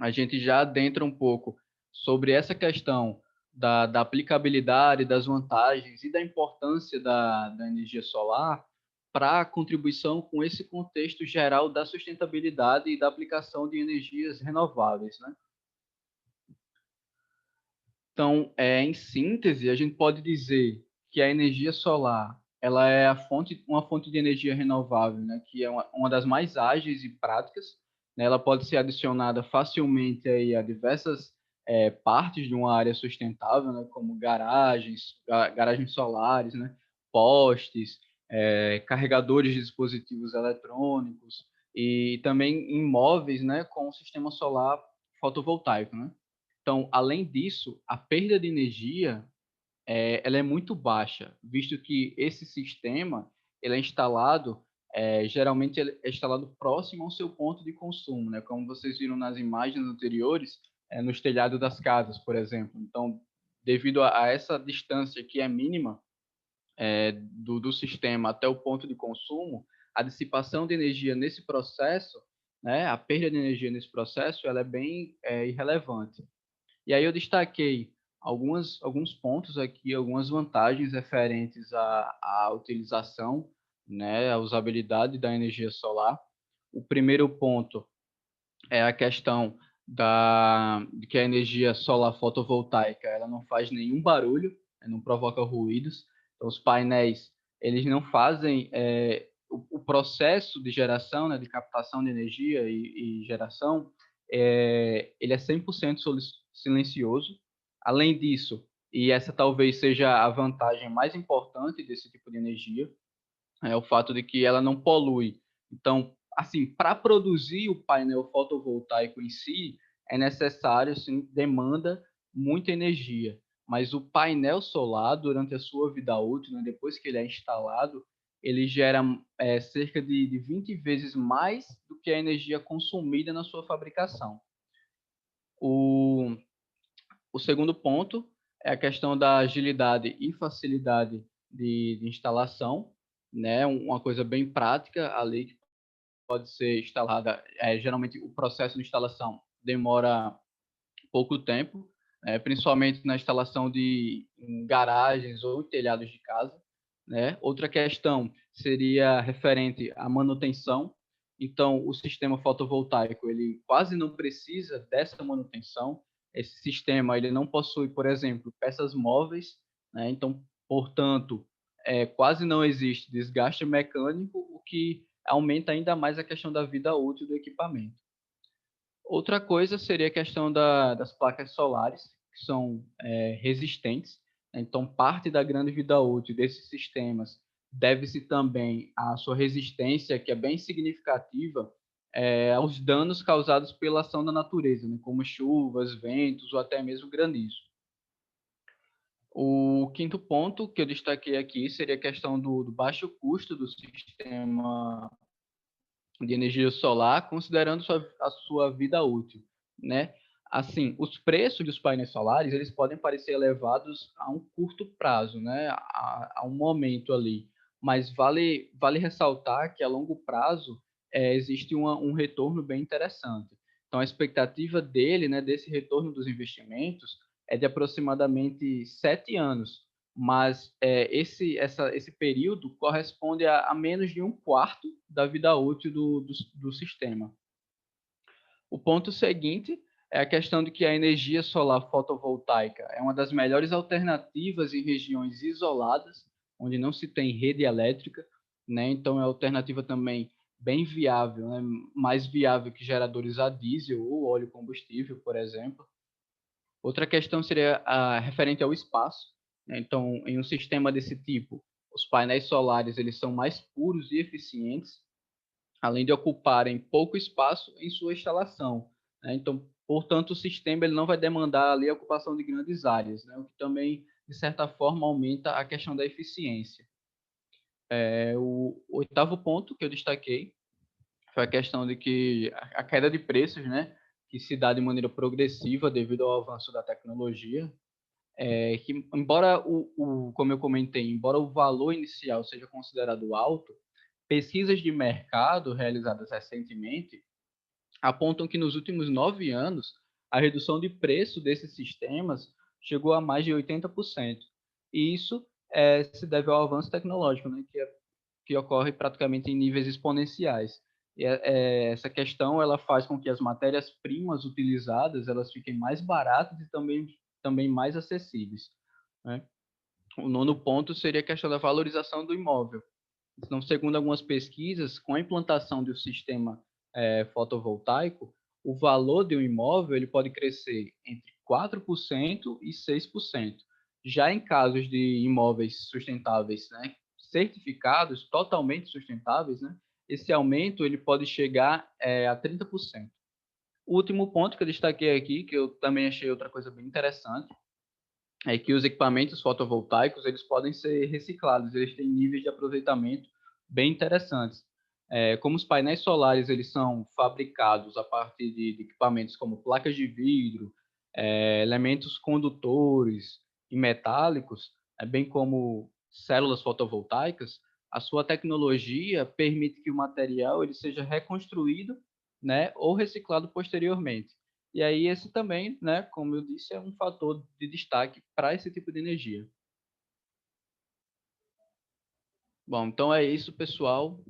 a gente já adentra um pouco sobre essa questão da aplicabilidade, das vantagens e da importância da energia solar para a contribuição com esse contexto geral da sustentabilidade e da aplicação de energias renováveis, né? Então, em síntese, a gente pode dizer que a energia solar ela é uma fonte de energia renovável, né, que é uma das mais ágeis e práticas, né, ela pode ser adicionada facilmente aí a diversas partes de uma área sustentável, né, como garagens solares, né, postes, carregadores de dispositivos eletrônicos e também imóveis, né, com sistema solar fotovoltaico, né? Então, além disso, a perda de energia ela é muito baixa, visto que esse sistema ele é instalado, geralmente ele é instalado próximo ao seu ponto de consumo, né? Como vocês viram nas imagens anteriores, nos telhados das casas, por exemplo. Então, devido a essa distância que é mínima do sistema até o ponto de consumo, a dissipação de energia nesse processo, né, a perda de energia nesse processo, ela é bem irrelevante. E aí eu destaquei alguns pontos aqui, algumas vantagens referentes à utilização, né, à usabilidade da energia solar. O primeiro ponto é a questão de que a energia solar fotovoltaica ela não faz nenhum barulho, não provoca ruídos. Então, os painéis eles não fazem o processo de geração, né, de captação de energia e geração, ele é 100% silencioso. Além disso, e essa talvez seja a vantagem mais importante desse tipo de energia, é o fato de que ela não polui. Então, assim, para produzir o painel fotovoltaico em si, é necessário, assim, demanda muita energia. Mas o painel solar, durante a sua vida útil, né, depois que ele é instalado, ele gera cerca de 20 vezes mais do que a energia consumida na sua fabricação. O segundo ponto é a questão da agilidade e facilidade de instalação, né? Uma coisa bem prática ali que pode ser instalada. Geralmente o processo de instalação demora pouco tempo, principalmente na instalação em garagens ou telhados de casa, né? Outra questão seria referente à manutenção. Então, o sistema fotovoltaico, ele quase não precisa dessa manutenção. Esse sistema, ele não possui, por exemplo, peças móveis, né? Então, portanto, quase não existe desgaste mecânico, o que aumenta ainda mais a questão da vida útil do equipamento. Outra coisa seria a questão das placas solares, que são resistentes. Então, parte da grande vida útil desses sistemas deve-se também à sua resistência, que é bem significativa, aos danos causados pela ação da natureza, né, como chuvas, ventos ou até mesmo granizo. O quinto ponto que eu destaquei aqui seria a questão do baixo custo do sistema de energia solar, considerando a sua vida útil, né? Assim, os preços dos painéis solares, eles podem parecer elevados a um curto prazo, né? A um momento ali, mas vale ressaltar que a longo prazo existe um retorno bem interessante. Então, a expectativa dele, né, desse retorno dos investimentos, é de aproximadamente 7 anos, mas esse período corresponde a menos de um quarto da vida útil do sistema. O ponto seguinte é a questão de que a energia solar fotovoltaica é uma das melhores alternativas em regiões isoladas, onde não se tem rede elétrica, né? Então é uma alternativa também bem viável, né? Mais viável que geradores a diesel ou óleo combustível, por exemplo. Outra questão seria referente ao espaço, né? Então, em um sistema desse tipo, os painéis solares eles são mais puros e eficientes, além de ocuparem pouco espaço em sua instalação, né? Então, portanto, o sistema ele não vai demandar ali a ocupação de grandes áreas, né? O que também, de certa forma, aumenta a questão da eficiência. O oitavo ponto que eu destaquei foi a questão de que a queda de preços, né, que se dá de maneira progressiva devido ao avanço da tecnologia, que embora como eu comentei, embora o valor inicial seja considerado alto, pesquisas de mercado realizadas recentemente apontam que nos últimos 9 anos a redução de preço desses sistemas chegou a mais de 80%. E isso se deve ao avanço tecnológico, né, que ocorre praticamente em níveis exponenciais. E essa questão ela faz com que as matérias-primas utilizadas elas fiquem mais baratas e também mais acessíveis, né? O nono ponto seria a questão da valorização do imóvel. Então, segundo algumas pesquisas, com a implantação do sistema fotovoltaico, o valor de um imóvel ele pode crescer entre 4% e 6%. Já em casos de imóveis sustentáveis, né, certificados, totalmente sustentáveis, né, esse aumento ele pode chegar a 30%. O último ponto que eu destaquei aqui, que eu também achei outra coisa bem interessante, é que os equipamentos fotovoltaicos eles podem ser reciclados, eles têm níveis de aproveitamento bem interessantes. Como os painéis solares eles são fabricados a partir de equipamentos como placas de vidro, elementos condutores e metálicos, bem como células fotovoltaicas, a sua tecnologia permite que o material ele seja reconstruído, né, ou reciclado posteriormente. E aí esse também, né, como eu disse, é um fator de destaque para esse tipo de energia. Bom, então é isso, pessoal.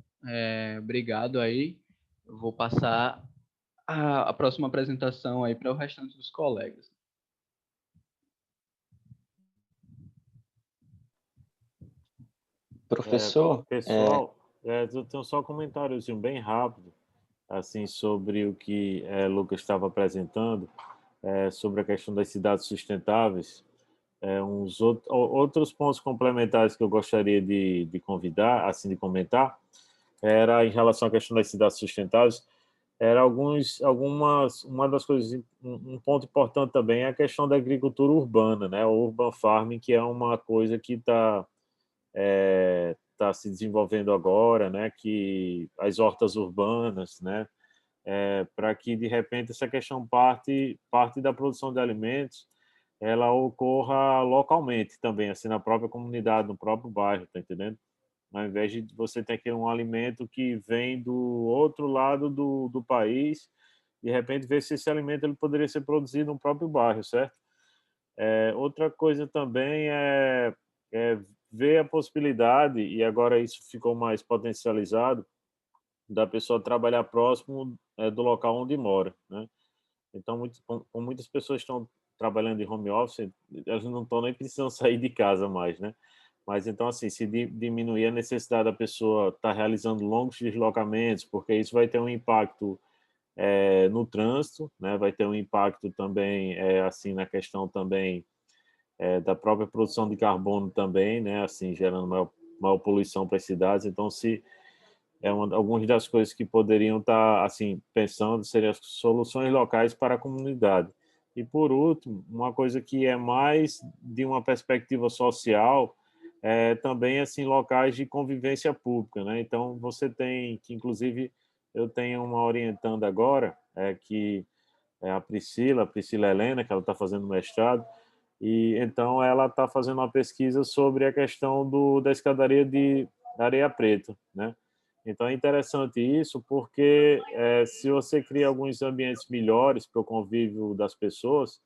Obrigado aí. Eu vou passar a próxima apresentação aí para o restante dos colegas. Professor, pessoal, eu tenho só um comentáriozinho bem rápido, assim, sobre o que Lucas estava apresentando, sobre a questão das cidades sustentáveis. Outros pontos complementares que eu gostaria de convidar, assim, de comentar, era em relação à questão das cidades sustentáveis, era uma das coisas, um ponto importante também é a questão da agricultura urbana, né? O urban farming, que é uma coisa que tá se desenvolvendo agora, né? Que as hortas urbanas, né? Para que de repente essa questão parte da produção de alimentos ela ocorra localmente também, assim, na própria comunidade, no próprio bairro, tá entendendo? Ao invés de você ter aqui um alimento que vem do outro lado do país, de repente ver se esse alimento ele poderia ser produzido no próprio bairro, certo? Outra coisa também é vê a possibilidade, e agora isso ficou mais potencializado, da pessoa trabalhar próximo do local onde mora, né? Então, como muitas pessoas estão trabalhando em home office, elas não estão nem precisando sair de casa mais, né? Mas então, assim, se diminuir a necessidade da pessoa estar realizando longos deslocamentos, porque isso vai ter um impacto no trânsito, né? Vai ter um impacto também, assim, na questão também da própria produção de carbono também, né? Assim, gerando maior poluição para as cidades. Então, se algumas das coisas que poderiam estar assim pensando seriam as soluções locais para a comunidade. E por último, uma coisa que é mais de uma perspectiva social é também assim locais de convivência pública, né? Então você tem que inclusive eu tenho uma orientanda agora que é a Priscila Helena, que ela está fazendo mestrado, e então ela está fazendo uma pesquisa sobre a questão da escadaria de areia preta, né? Então é interessante isso porque se você cria alguns ambientes melhores para o convívio das pessoas,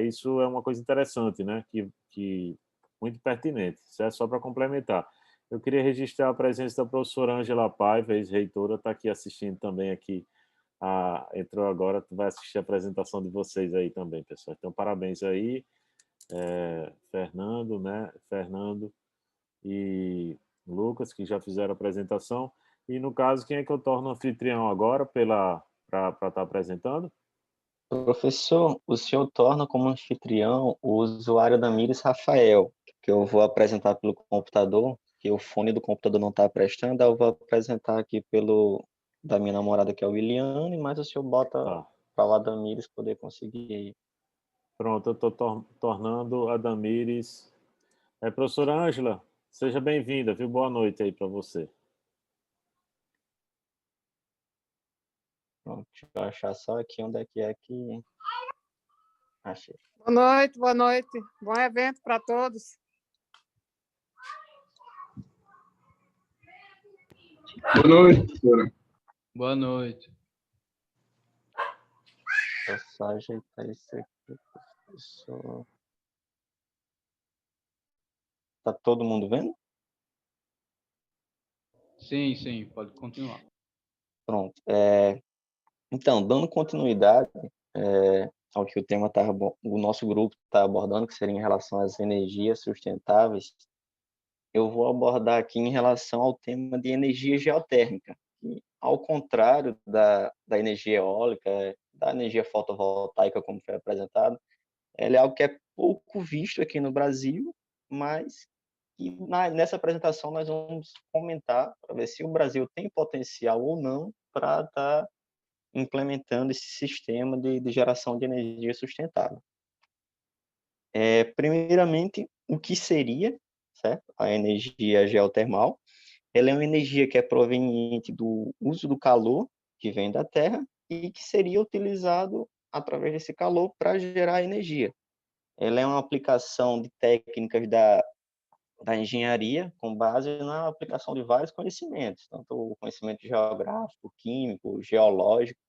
isso é uma coisa interessante, né? Que muito pertinente. Isso é só para complementar. Eu queria registrar a presença da professora Ângela Paiva, ex-reitora, está aqui assistindo também aqui. Entrou agora, tu vai assistir a apresentação de vocês aí também, pessoal. Então, parabéns aí, Fernando, né? Fernando e Lucas, que já fizeram a apresentação. E, no caso, quem é que eu torno anfitrião agora para estar apresentando? Professor, o senhor torna como anfitrião o usuário Damires Rafael, que eu vou apresentar pelo computador, que o fone do computador não está prestando, eu vou apresentar aqui pelo da minha namorada, que é o Williane, mas o senhor bota Tá. para lá Damires poder conseguir. Pronto, eu estou tornando a Damires. Professora Ângela, seja bem-vinda, viu? Boa noite aí para você. Pronto, deixa eu achar só aqui onde é que... Achei. Boa noite, boa noite. Bom evento para todos. Boa noite, professora. Boa noite. Vou só ajeitar isso aqui, professor. Tá todo mundo vendo? Sim, sim, pode continuar. Pronto. Então, dando continuidade ao que o nosso grupo está abordando, que seria em relação às energias sustentáveis, eu vou abordar aqui em relação ao tema de energia geotérmica, que, ao contrário da energia eólica, da energia fotovoltaica, como foi apresentado, ela é algo que é pouco visto aqui no Brasil, mas que nessa apresentação nós vamos comentar para ver se o Brasil tem potencial ou não para estar implementando esse sistema de geração de energia sustentável. Primeiramente, o que seria, certo? A energia geotermal? Ela é uma energia que é proveniente do uso do calor que vem da Terra e que seria utilizado através desse calor para gerar energia. Ela é uma aplicação de técnicas da engenharia com base na aplicação de vários conhecimentos, tanto o conhecimento geográfico, químico, geológico,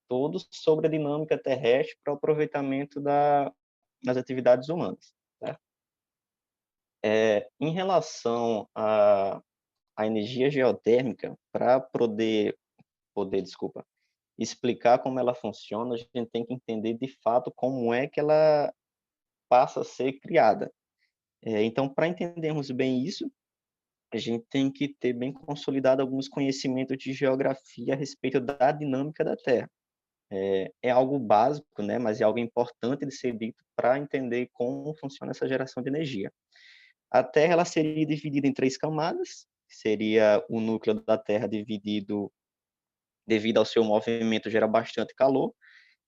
todos sobre a dinâmica terrestre para o aproveitamento das atividades humanas. Certo? Em relação à energia geotérmica, para poder explicar como ela funciona, a gente tem que entender de fato como é que ela passa a ser criada. Então, para entendermos bem isso, a gente tem que ter bem consolidado alguns conhecimentos de geografia a respeito da dinâmica da Terra. É algo básico, né, mas é algo importante de ser dito para entender como funciona essa geração de energia. A Terra ela seria dividida em 3 camadas, que seria o núcleo da Terra dividido, devido ao seu movimento, gera bastante calor,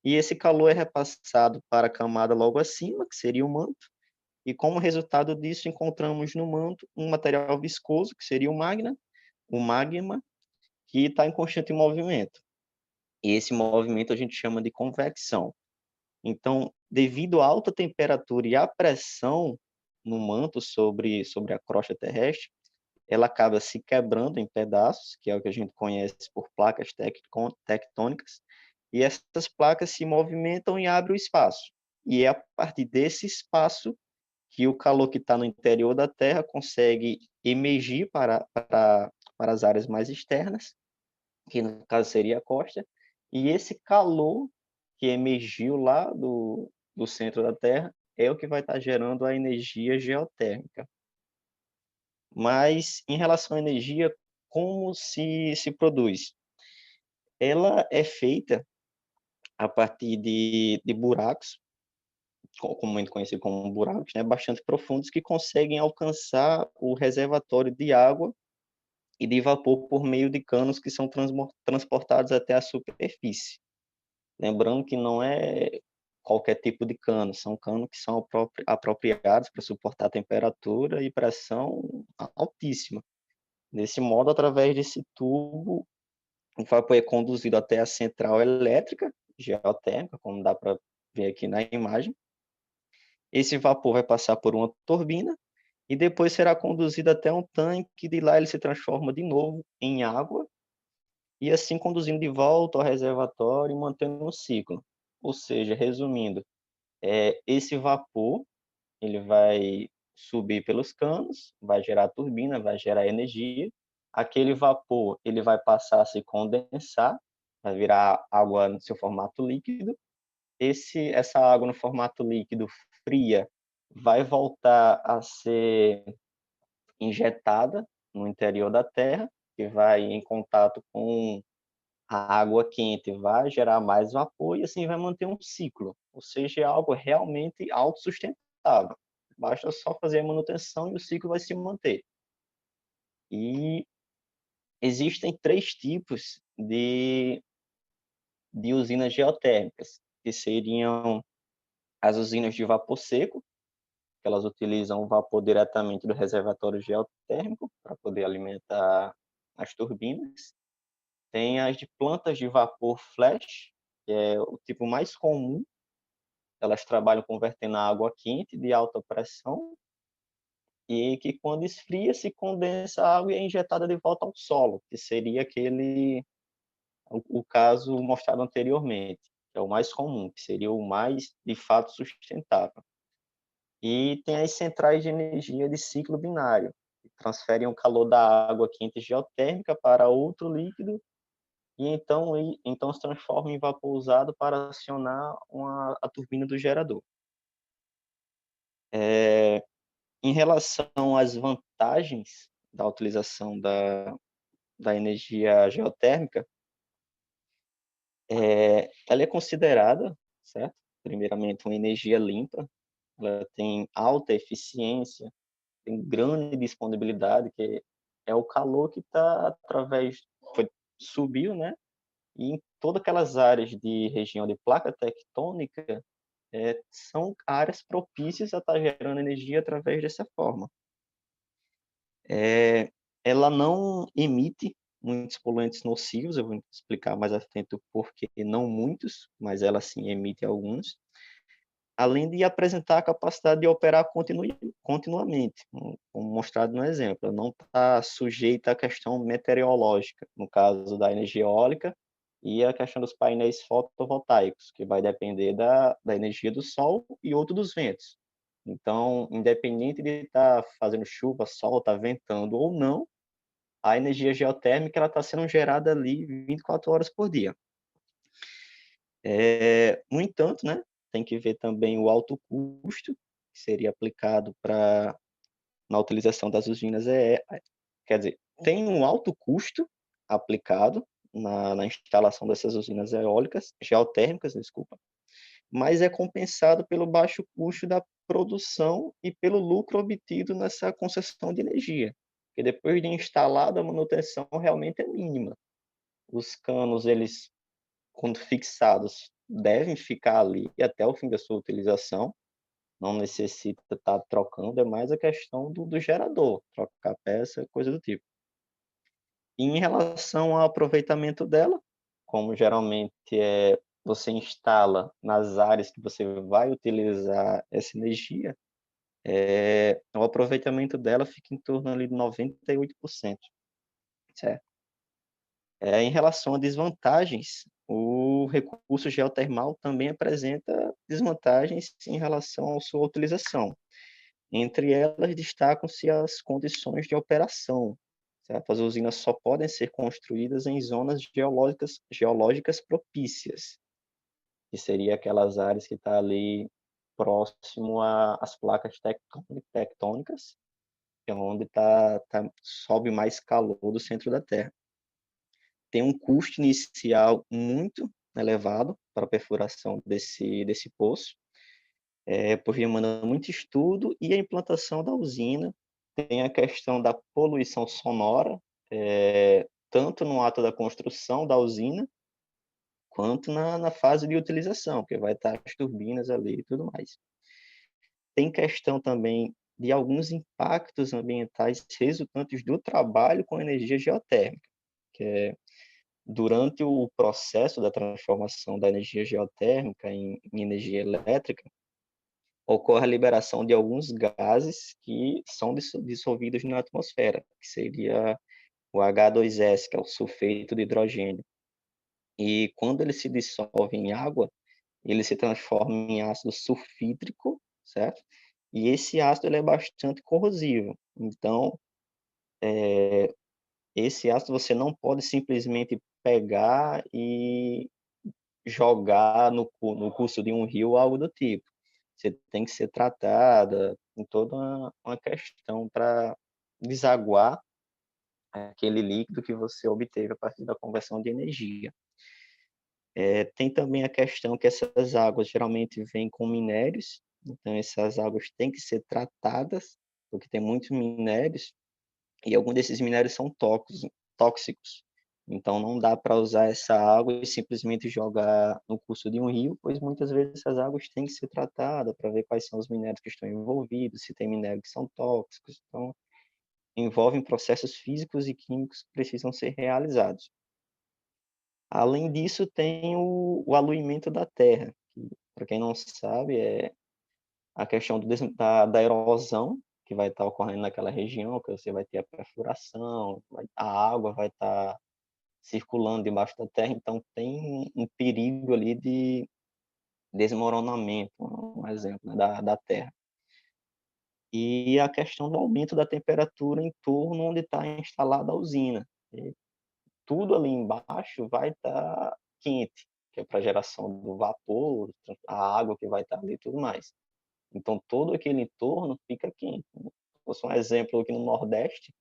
e esse calor é repassado para a camada logo acima, que seria o manto, e como resultado disso encontramos no manto um material viscoso, que seria o magma, que está em constante movimento. E esse movimento a gente chama de convecção. Então, devido à alta temperatura e à pressão no manto sobre a crosta terrestre, ela acaba se quebrando em pedaços, que é o que a gente conhece por placas tectônicas, e essas placas se movimentam e abrem o espaço. E é a partir desse espaço que o calor que está no interior da Terra consegue emergir para as áreas mais externas, que no caso seria a costa, e esse calor que emergiu lá do centro da Terra é o que vai estar gerando a energia geotérmica. Mas, em relação à energia, como se produz? Ela é feita a partir de buracos, comumente conhecido como buracos, né, bastante profundos, que conseguem alcançar o reservatório de água e de vapor por meio de canos que são transportados até a superfície. Lembrando que não é qualquer tipo de cano, são canos que são apropriados para suportar temperatura e pressão altíssima. Desse modo, através desse tubo, o vapor é conduzido até a central elétrica geotérmica, como dá para ver aqui na imagem. Esse vapor vai passar por uma turbina e depois será conduzido até um tanque, de lá ele se transforma de novo em água e assim conduzindo de volta ao reservatório e mantendo um ciclo. Ou seja, resumindo, esse vapor ele vai subir pelos canos, vai gerar turbina, vai gerar energia. Aquele vapor ele vai passar a se condensar, vai virar água no seu formato líquido. Essa água no formato líquido fria vai voltar a ser injetada no interior da Terra, que vai em contato com a água quente, vai gerar mais vapor e assim vai manter um ciclo. Ou seja, é algo realmente autossustentável. Basta só fazer a manutenção e o ciclo vai se manter. E existem 3 tipos de usinas geotérmicas, que seriam as usinas de vapor seco, que elas utilizam o vapor diretamente do reservatório geotérmico para poder alimentar as turbinas. Tem as de plantas de vapor flash, que é o tipo mais comum. Elas trabalham convertendo a água quente de alta pressão e que quando esfria se condensa a água e é injetada de volta ao solo, que seria o caso mostrado anteriormente, que é o mais comum, que seria o mais de fato sustentável. E tem as centrais de energia de ciclo binário, que transferem o calor da água quente geotérmica para outro líquido e então se transforma em vapor usado para acionar a turbina do gerador. Em relação às vantagens da utilização da energia geotérmica, ela é considerada, certo? Primeiramente, uma energia limpa, ela tem alta eficiência, tem grande disponibilidade, que é o calor que está subiu, né? E em todas aquelas áreas de região de placa tectônica, são áreas propícias a estar gerando energia através dessa forma. Ela não emite muitos poluentes nocivos, eu vou explicar mais à frente o porquê, não muitos, mas ela sim emite alguns, além de apresentar a capacidade de operar continuamente, como mostrado no exemplo. Ela não está sujeita à questão meteorológica, no caso da energia eólica, e a questão dos painéis fotovoltaicos, que vai depender da energia do sol e outro dos ventos. Então, independente de estar fazendo chuva, sol, estar ventando ou não, a energia geotérmica está sendo gerada ali 24 horas por dia. No entanto, né, tem que ver também o alto custo que seria aplicado na utilização das usinas quer dizer, tem um alto custo aplicado na instalação dessas usinas geotérmicas, desculpa, mas é compensado pelo baixo custo da produção e pelo lucro obtido nessa concessão de energia, porque depois de instalada, a manutenção realmente é mínima. Os canos, eles, quando fixados, devem ficar ali até o fim da sua utilização, não necessita estar trocando, é mais a questão do gerador, trocar peça, coisa do tipo. E em relação ao aproveitamento dela, como geralmente você instala nas áreas que você vai utilizar essa energia, o aproveitamento dela fica em torno ali de 98%, certo? Em relação a desvantagens, o recurso geotermal também apresenta desvantagens em relação à sua utilização. Entre elas, destacam-se as condições de operação, certo? As usinas só podem ser construídas em zonas geológicas propícias, que seria aquelas áreas que estão ali próximo às placas tectônicas, que é onde sobe mais calor do centro da Terra. Tem um custo inicial muito elevado para a perfuração desse poço, porque demanda muito estudo, e a implantação da usina tem a questão da poluição sonora, tanto no ato da construção da usina, quanto na fase de utilização, porque vai estar as turbinas ali e tudo mais. Tem questão também de alguns impactos ambientais resultantes do trabalho com energia geotérmica, que é durante o processo da transformação da energia geotérmica em energia elétrica, ocorre a liberação de alguns gases que são dissolvidos na atmosfera, que seria o H2S, que é o sulfeito de hidrogênio. E quando ele se dissolve em água, ele se transforma em ácido sulfídrico, certo? E esse ácido ele é bastante corrosivo. Então, esse ácido você não pode simplesmente pegar e jogar no curso de um rio ou algo do tipo. Você tem que ser tratada, em toda uma questão para desaguar aquele líquido que você obteve a partir da conversão de energia. Tem também a questão que essas águas geralmente vêm com minérios, então essas águas têm que ser tratadas, porque tem muitos minérios, e alguns desses minérios são tóxicos. Então não dá para usar essa água e simplesmente jogar no curso de um rio, pois muitas vezes essas águas têm que ser tratadas para ver quais são os minérios que estão envolvidos, se tem minérios que são tóxicos. Então envolvem processos físicos e químicos que precisam ser realizados. Além disso, tem o aluimento da terra, que, para quem não sabe, é a questão da erosão que vai estar ocorrendo naquela região, que você vai ter a perfuração, a água vai estar circulando debaixo da terra, então tem um perigo ali de desmoronamento, um exemplo, né, da terra. E a questão do aumento da temperatura em torno onde está instalada a usina. E tudo ali embaixo vai estar quente, que é para a geração do vapor, a água que vai estar ali e tudo mais. Então, todo aquele entorno fica quente. Se fosse um exemplo aqui no Nordeste,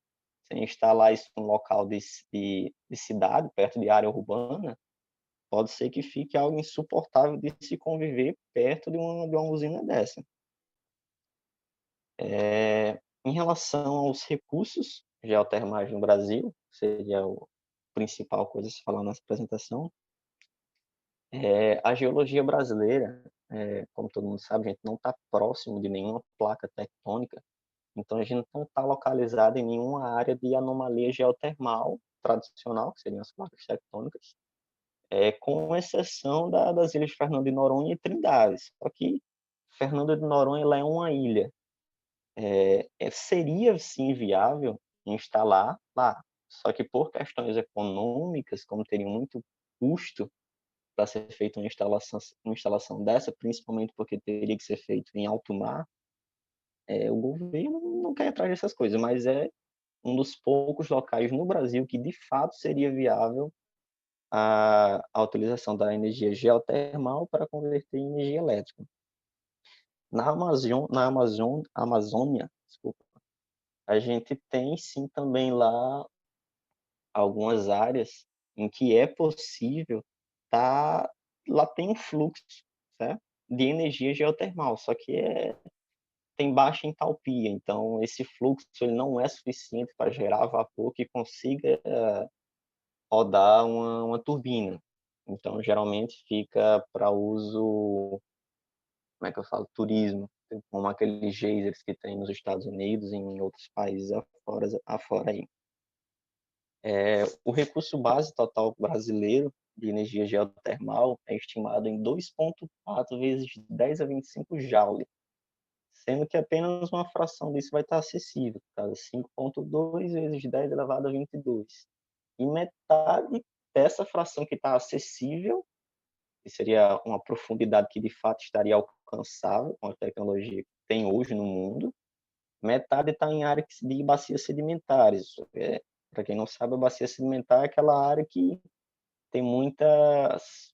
se instalar isso em um local de cidade, perto de área urbana, pode ser que fique algo insuportável de se conviver perto de uma usina dessa. Em relação aos recursos geotermais no Brasil, seria a principal coisa a se falar nessa apresentação, a geologia brasileira, como todo mundo sabe, a gente não está próximo de nenhuma placa tectônica, então a gente não está localizado em nenhuma área de anomalia geotermal tradicional, que seriam as placas tectônicas, com exceção das ilhas de Fernando de Noronha e Trindade. Só que Fernando de Noronha ela é uma ilha. Seria sim viável instalar lá, só que por questões econômicas, como teria muito custo para ser feita uma instalação dessa, principalmente porque teria que ser feito em alto mar, o governo não quer ir atrás dessas coisas, mas é um dos poucos locais no Brasil que de fato seria viável a utilização da energia geotermal para converter em energia elétrica. Na Amazônia, desculpa, a gente tem sim também lá algumas áreas em que é possível lá tem um fluxo, certo? De energia geotermal, só que tem baixa entalpia, então esse fluxo ele não é suficiente para gerar vapor que consiga rodar uma turbina. Então, geralmente fica para uso, como é que eu falo, turismo, como aqueles geysers que tem nos Estados Unidos e em outros países afora aí. O recurso base total brasileiro de energia geotermal é estimado em 2,4 vezes 10 a 25 joule, sendo que apenas uma fração disso vai estar acessível, 5,2 vezes 10 elevado a 22. E metade dessa fração que está acessível, que seria uma profundidade que de fato estaria alcançável com a tecnologia que tem hoje no mundo, metade está em área de bacias sedimentares. Para quem não sabe, a bacia sedimentar é aquela área que tem muitas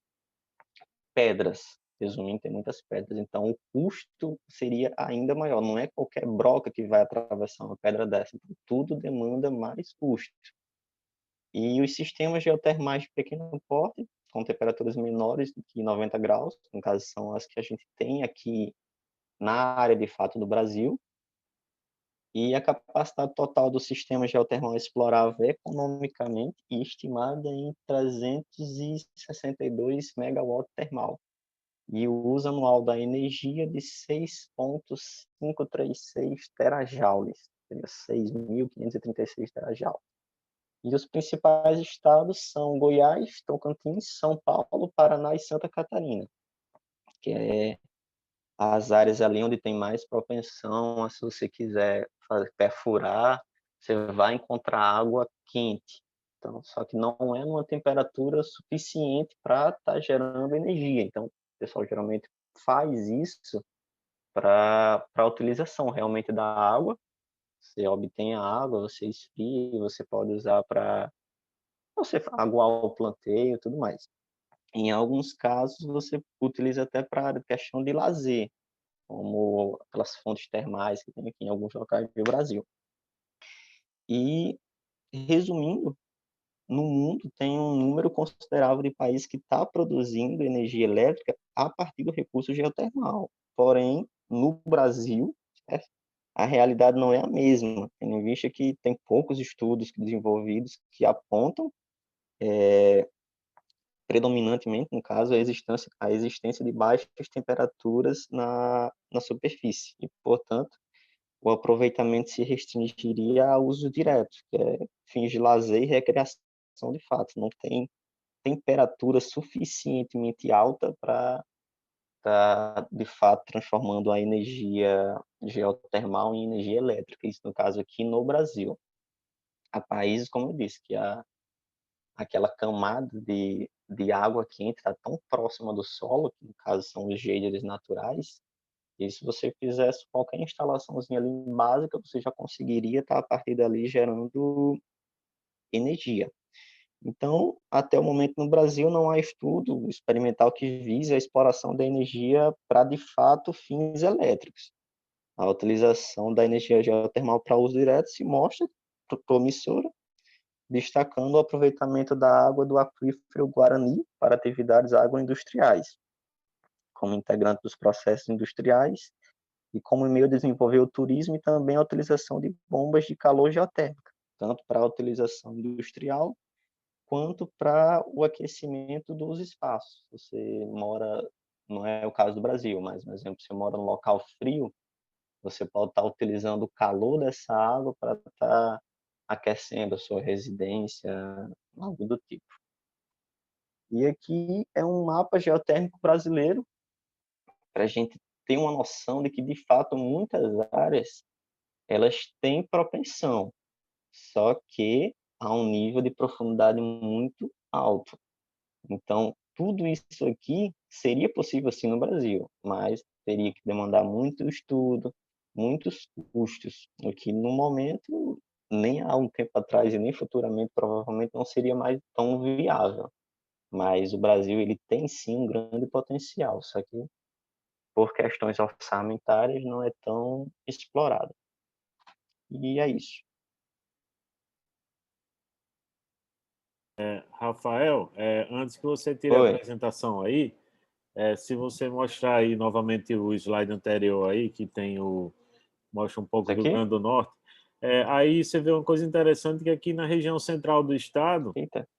pedras, resumindo, tem muitas pedras. Então, o custo seria ainda maior. Não é qualquer broca que vai atravessar uma pedra dessa. Então, tudo demanda mais custo. E os sistemas geotermais de pequeno porte, com temperaturas menores do que 90 graus, no caso são as que a gente tem aqui na área de fato do Brasil, e a capacidade total do sistema geotermal explorável economicamente estimada em 362 megawatt termal, e o uso anual da energia de 6,536 terajoules, seria 6.536 terajoules. E os principais estados são Goiás, Tocantins, São Paulo, Paraná e Santa Catarina, que é as áreas ali onde tem mais propensão, se você quiser perfurar, você vai encontrar água quente. Então, só que não é uma temperatura suficiente para estar gerando energia. Então, o pessoal geralmente faz isso para a utilização realmente da água. Você obtém a água, você esfria, você pode usar para você aguar o planteio e tudo mais. Em alguns casos, você utiliza até para questão de lazer, como aquelas fontes termais que tem aqui em alguns locais do Brasil. E, resumindo, no mundo tem um número considerável de países que está produzindo energia elétrica a partir do recurso geotermal. Porém, no Brasil, a realidade não é a mesma, tendo em vista que tem poucos estudos desenvolvidos que apontam predominantemente, no caso, a existência de baixas temperaturas na superfície. E, portanto, o aproveitamento se restringiria ao uso direto, que é fins de lazer e recreação de fato. Não tem temperatura suficientemente alta para estar, de fato, transformando a energia geotermal em energia elétrica. Isso, no caso, aqui no Brasil. Há países, como eu disse, que aquela camada de água quente está tão próxima do solo, que no caso são os geysers naturais, e se você fizesse qualquer instalaçãozinha ali básica, você já conseguiria estar a partir dali gerando energia. Então, até o momento no Brasil não há estudo experimental que vise a exploração da energia para, de fato, fins elétricos. A utilização da energia geotermal para uso direto se mostra promissora, destacando o aproveitamento da água do aquífero Guarani para atividades agroindustriais, como integrante dos processos industriais e como meio de desenvolver o turismo e também a utilização de bombas de calor geotérmica, tanto para a utilização industrial quanto para o aquecimento dos espaços. Você mora, não é o caso do Brasil, mas, por exemplo, você mora num local frio, você pode estar utilizando o calor dessa água para estar aquecendo a sua residência, algo do tipo. E aqui é um mapa geotérmico brasileiro para a gente ter uma noção de que, de fato, muitas áreas elas têm propensão, só que a um nível de profundidade muito alto. Então, tudo isso aqui seria possível sim no Brasil, mas teria que demandar muito estudo, muitos custos, o que no momento, nem há um tempo atrás e nem futuramente, provavelmente não seria mais tão viável. Mas o Brasil ele tem sim um grande potencial, só que por questões orçamentárias não é tão explorado. E é isso. Rafael, antes que você tire a Oi. apresentação aí, se você mostrar aí novamente o slide anterior aí, que tem mostra um pouco Isso do Rio aqui? Grande do Norte, aí você vê uma coisa interessante que aqui na região central do estado, Eita.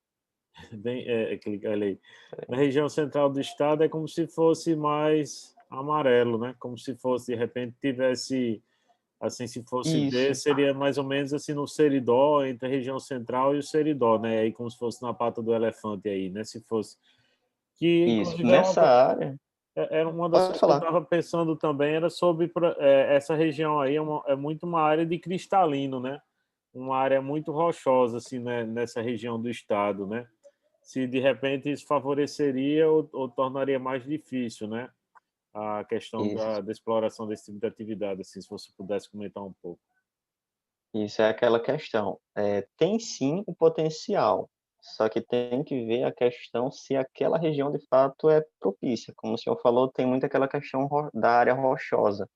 clica ali, na região central do estado é como se fosse mais amarelo, né? Como se fosse, de repente, tivesse, assim, se fosse ver, Isso, seria mais ou menos assim no Seridó, entre a região central e o Seridó, né? Aí como se fosse na pata do elefante aí, né? Se fosse... Que, isso. inclusive, Nessa área, era uma das pode coisas que eu falar. estava pensando também, era sobre essa região aí, é muito uma área de cristalino, né? Uma área muito rochosa, assim, né? Nessa região do estado, né? Se de repente isso favoreceria ou tornaria mais difícil, né? a questão Isso. da exploração desse tipo de atividade, assim, se você pudesse comentar um pouco. Isso é aquela questão. Tem sim o potencial, só que tem que ver a questão se aquela região de fato é propícia. Como o senhor falou, tem muito aquela questão da área rochosa.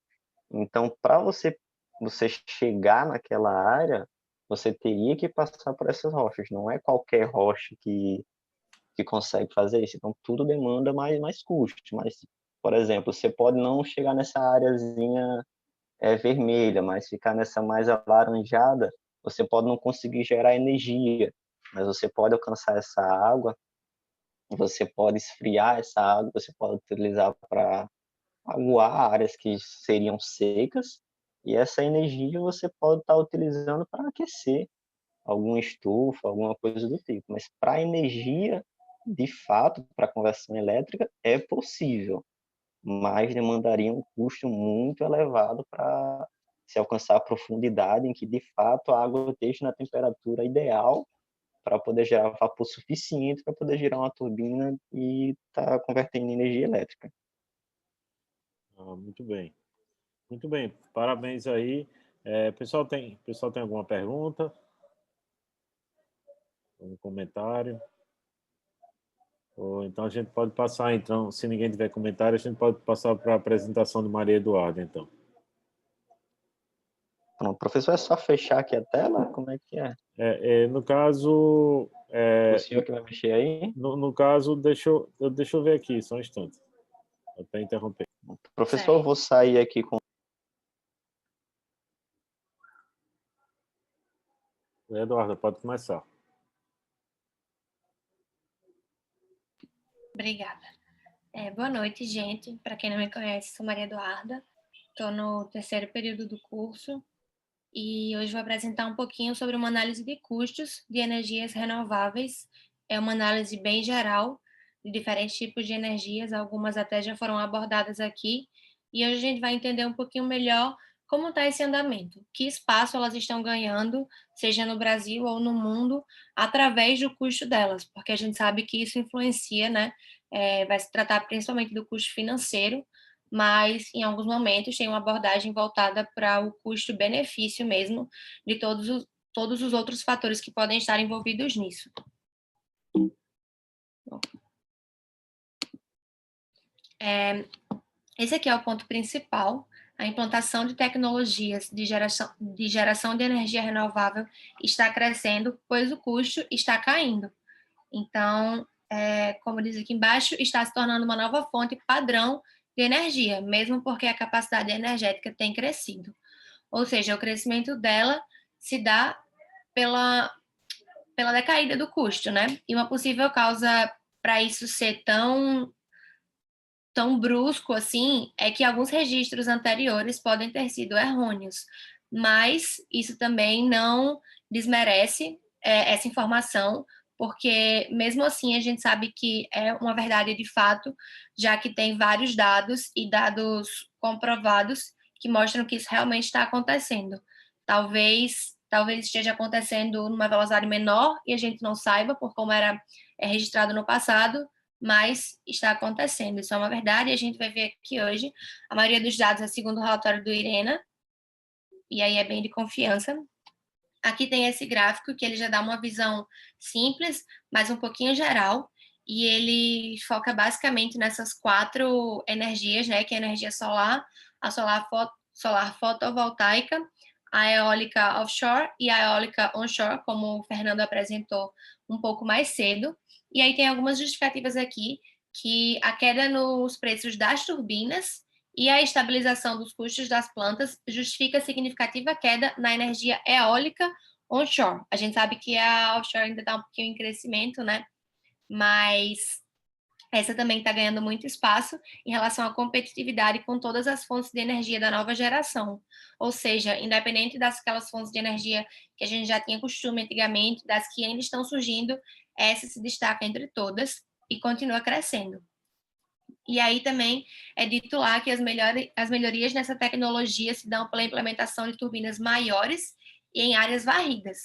Então, para você chegar naquela área, você teria que passar por essas rochas. Não é qualquer rocha que consegue fazer isso. Então, tudo demanda mais custo. Mas, por exemplo, você pode não chegar nessa áreazinha vermelha, mas ficar nessa mais alaranjada, você pode não conseguir gerar energia, mas você pode alcançar essa água, você pode esfriar essa água, você pode utilizar para aguar áreas que seriam secas, e essa energia você pode estar utilizando para aquecer alguma estufa, alguma coisa do tipo. Mas para energia, de fato, para conversão elétrica, é possível, mas demandaria um custo muito elevado para se alcançar a profundidade em que, de fato, a água esteja na temperatura ideal para poder gerar vapor suficiente para poder girar uma turbina e estar convertendo em energia elétrica. Muito bem. Muito bem, parabéns aí. Pessoal tem alguma pergunta? Um comentário? Ou então a gente pode passar, então, se ninguém tiver comentário, a gente pode passar para a apresentação de Maria Eduarda, então. Pronto, professor, é só fechar aqui a tela? Como é que é? No caso, O senhor que vai mexer aí? no caso, deixa eu ver aqui, só um instante, até interromper. Professor, eu vou sair aqui com... Eduarda, pode começar. Obrigada. Boa noite, gente. Para quem não me conhece, sou Maria Eduarda. Estou no 3º período do curso e hoje vou apresentar um pouquinho sobre uma análise de custos de energias renováveis. É uma análise bem geral de diferentes tipos de energias, algumas até já foram abordadas aqui, e hoje a gente vai entender um pouquinho melhor como está esse andamento, que espaço elas estão ganhando, seja no Brasil ou no mundo, através do custo delas, porque a gente sabe que isso influencia, né? Vai se tratar principalmente do custo financeiro, mas em alguns momentos tem uma abordagem voltada para o custo-benefício mesmo de todos os outros fatores que podem estar envolvidos nisso. Esse aqui é o ponto principal. A implantação de tecnologias de geração de energia renovável está crescendo, pois o custo está caindo. Então, como diz aqui embaixo, está se tornando uma nova fonte padrão de energia, mesmo porque a capacidade energética tem crescido. Ou seja, o crescimento dela se dá pela decaída do custo, né? E uma possível causa para isso ser tão brusco assim é que alguns registros anteriores podem ter sido errôneos, mas isso também não desmerece essa informação, porque mesmo assim a gente sabe que é uma verdade de fato, já que tem vários dados e dados comprovados que mostram que isso realmente está acontecendo. Talvez esteja acontecendo numa velocidade menor e a gente não saiba por como era registrado no passado, mas está acontecendo, isso é uma verdade, e a gente vai ver aqui hoje. A maioria dos dados é segundo o relatório do IRENA, e aí é bem de confiança. Aqui tem esse gráfico que ele já dá uma visão simples, mas um pouquinho geral, e ele foca basicamente nessas 4 energias, né, que é a energia solar, a solar fotovoltaica, a eólica offshore e a eólica onshore, como o Fernando apresentou um pouco mais cedo. E aí tem algumas justificativas aqui, que a queda nos preços das turbinas e a estabilização dos custos das plantas justifica significativa queda na energia eólica onshore. A gente sabe que a offshore ainda está um pouquinho em crescimento, né? Mas essa também está ganhando muito espaço em relação à competitividade com todas as fontes de energia da nova geração. Ou seja, independente daquelas fontes de energia que a gente já tinha costume antigamente, das que ainda estão surgindo, essa se destaca entre todas e continua crescendo. E aí também é dito lá que as melhorias nessa tecnologia se dão pela implementação de turbinas maiores e em áreas varridas.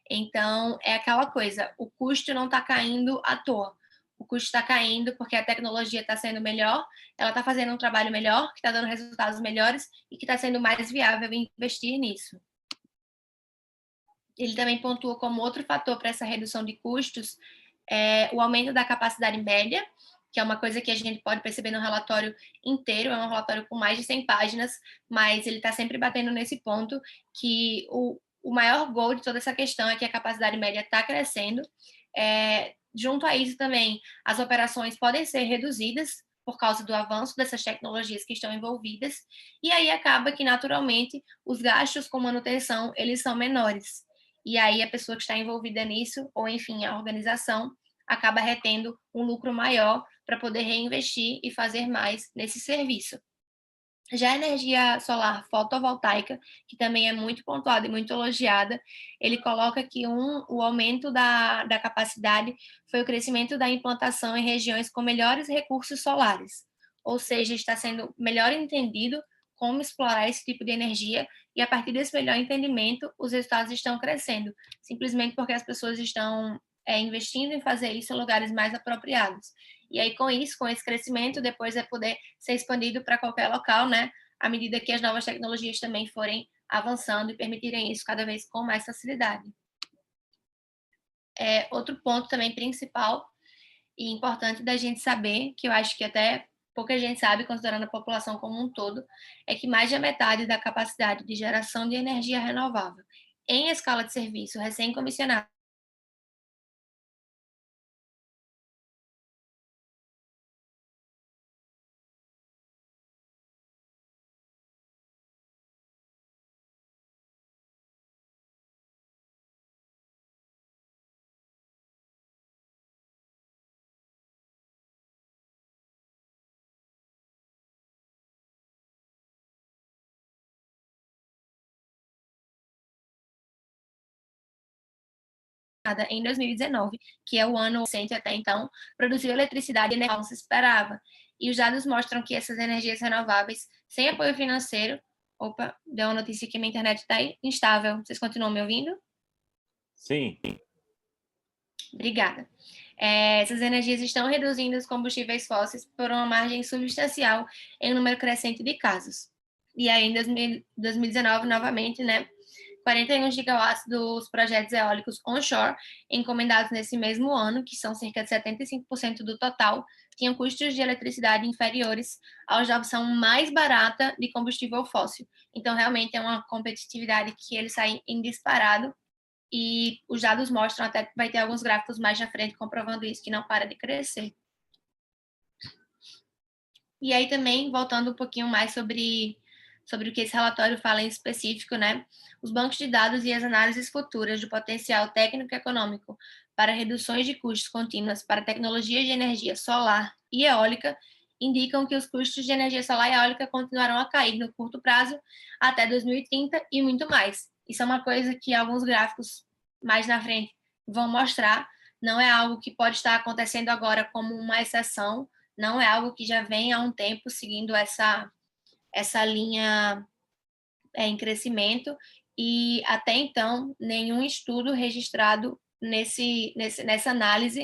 Então, é aquela coisa, o custo não está caindo à toa. o custo está caindo porque a tecnologia está sendo melhor, ela está fazendo um trabalho melhor, que está dando resultados melhores e que está sendo mais viável investir nisso. Ele também pontua como outro fator para essa redução de custos o aumento da capacidade média, que é uma coisa que a gente pode perceber no relatório inteiro, é um relatório com mais de 100 páginas, mas ele está sempre batendo nesse ponto que o maior goal de toda essa questão é que a capacidade média está crescendo. Junto a isso também, as operações podem ser reduzidas por causa do avanço dessas tecnologias que estão envolvidas, e aí acaba que, naturalmente, os gastos com manutenção, eles são menores. E aí a pessoa que está envolvida nisso, ou enfim, a organização, acaba retendo um lucro maior para poder reinvestir e fazer mais nesse serviço. Já a energia solar fotovoltaica, que também é muito pontuada e muito elogiada, ele coloca que o aumento da capacidade foi o crescimento da implantação em regiões com melhores recursos solares, ou seja, está sendo melhor entendido como explorar esse tipo de energia, e a partir desse melhor entendimento, os resultados estão crescendo, simplesmente porque as pessoas estão investindo em fazer isso em lugares mais apropriados. E aí, com isso, com esse crescimento, depois vai poder ser expandido para qualquer local, né? À medida que as novas tecnologias também forem avançando e permitirem isso cada vez com mais facilidade. Outro ponto também principal e importante da gente saber, que eu acho que até pouca gente sabe, considerando a população como um todo, é que mais da metade da capacidade de geração de energia renovável em escala de serviço recém-comissionada em 2019, que é o ano recente até então, produziu eletricidade e não se esperava. E os dados mostram que essas energias renováveis, sem apoio financeiro... Opa, deu uma notícia que minha internet está instável. Vocês continuam me ouvindo? Sim. Obrigada. Essas energias estão reduzindo os combustíveis fósseis por uma margem substancial em um número crescente de casos. E aí, em 2019, novamente, né, 41 gigawatts dos projetos eólicos onshore, encomendados nesse mesmo ano, que são cerca de 75% do total, tinham custos de eletricidade inferiores aos da opção mais barata de combustível fóssil. Então, realmente, é uma competitividade que ele sai em disparado, e os dados mostram, até vai ter alguns gráficos mais na frente comprovando isso, que não para de crescer. E aí também, voltando um pouquinho mais sobre o que esse relatório fala em específico, né? Os bancos de dados e as análises futuras do potencial técnico e econômico para reduções de custos contínuas para tecnologias de energia solar e eólica indicam que os custos de energia solar e eólica continuarão a cair no curto prazo até 2030 e muito mais. Isso é uma coisa que alguns gráficos mais na frente vão mostrar. Não é algo que pode estar acontecendo agora como uma exceção, não é algo que já vem há um tempo seguindo essa linha em crescimento, e até então nenhum estudo registrado nessa análise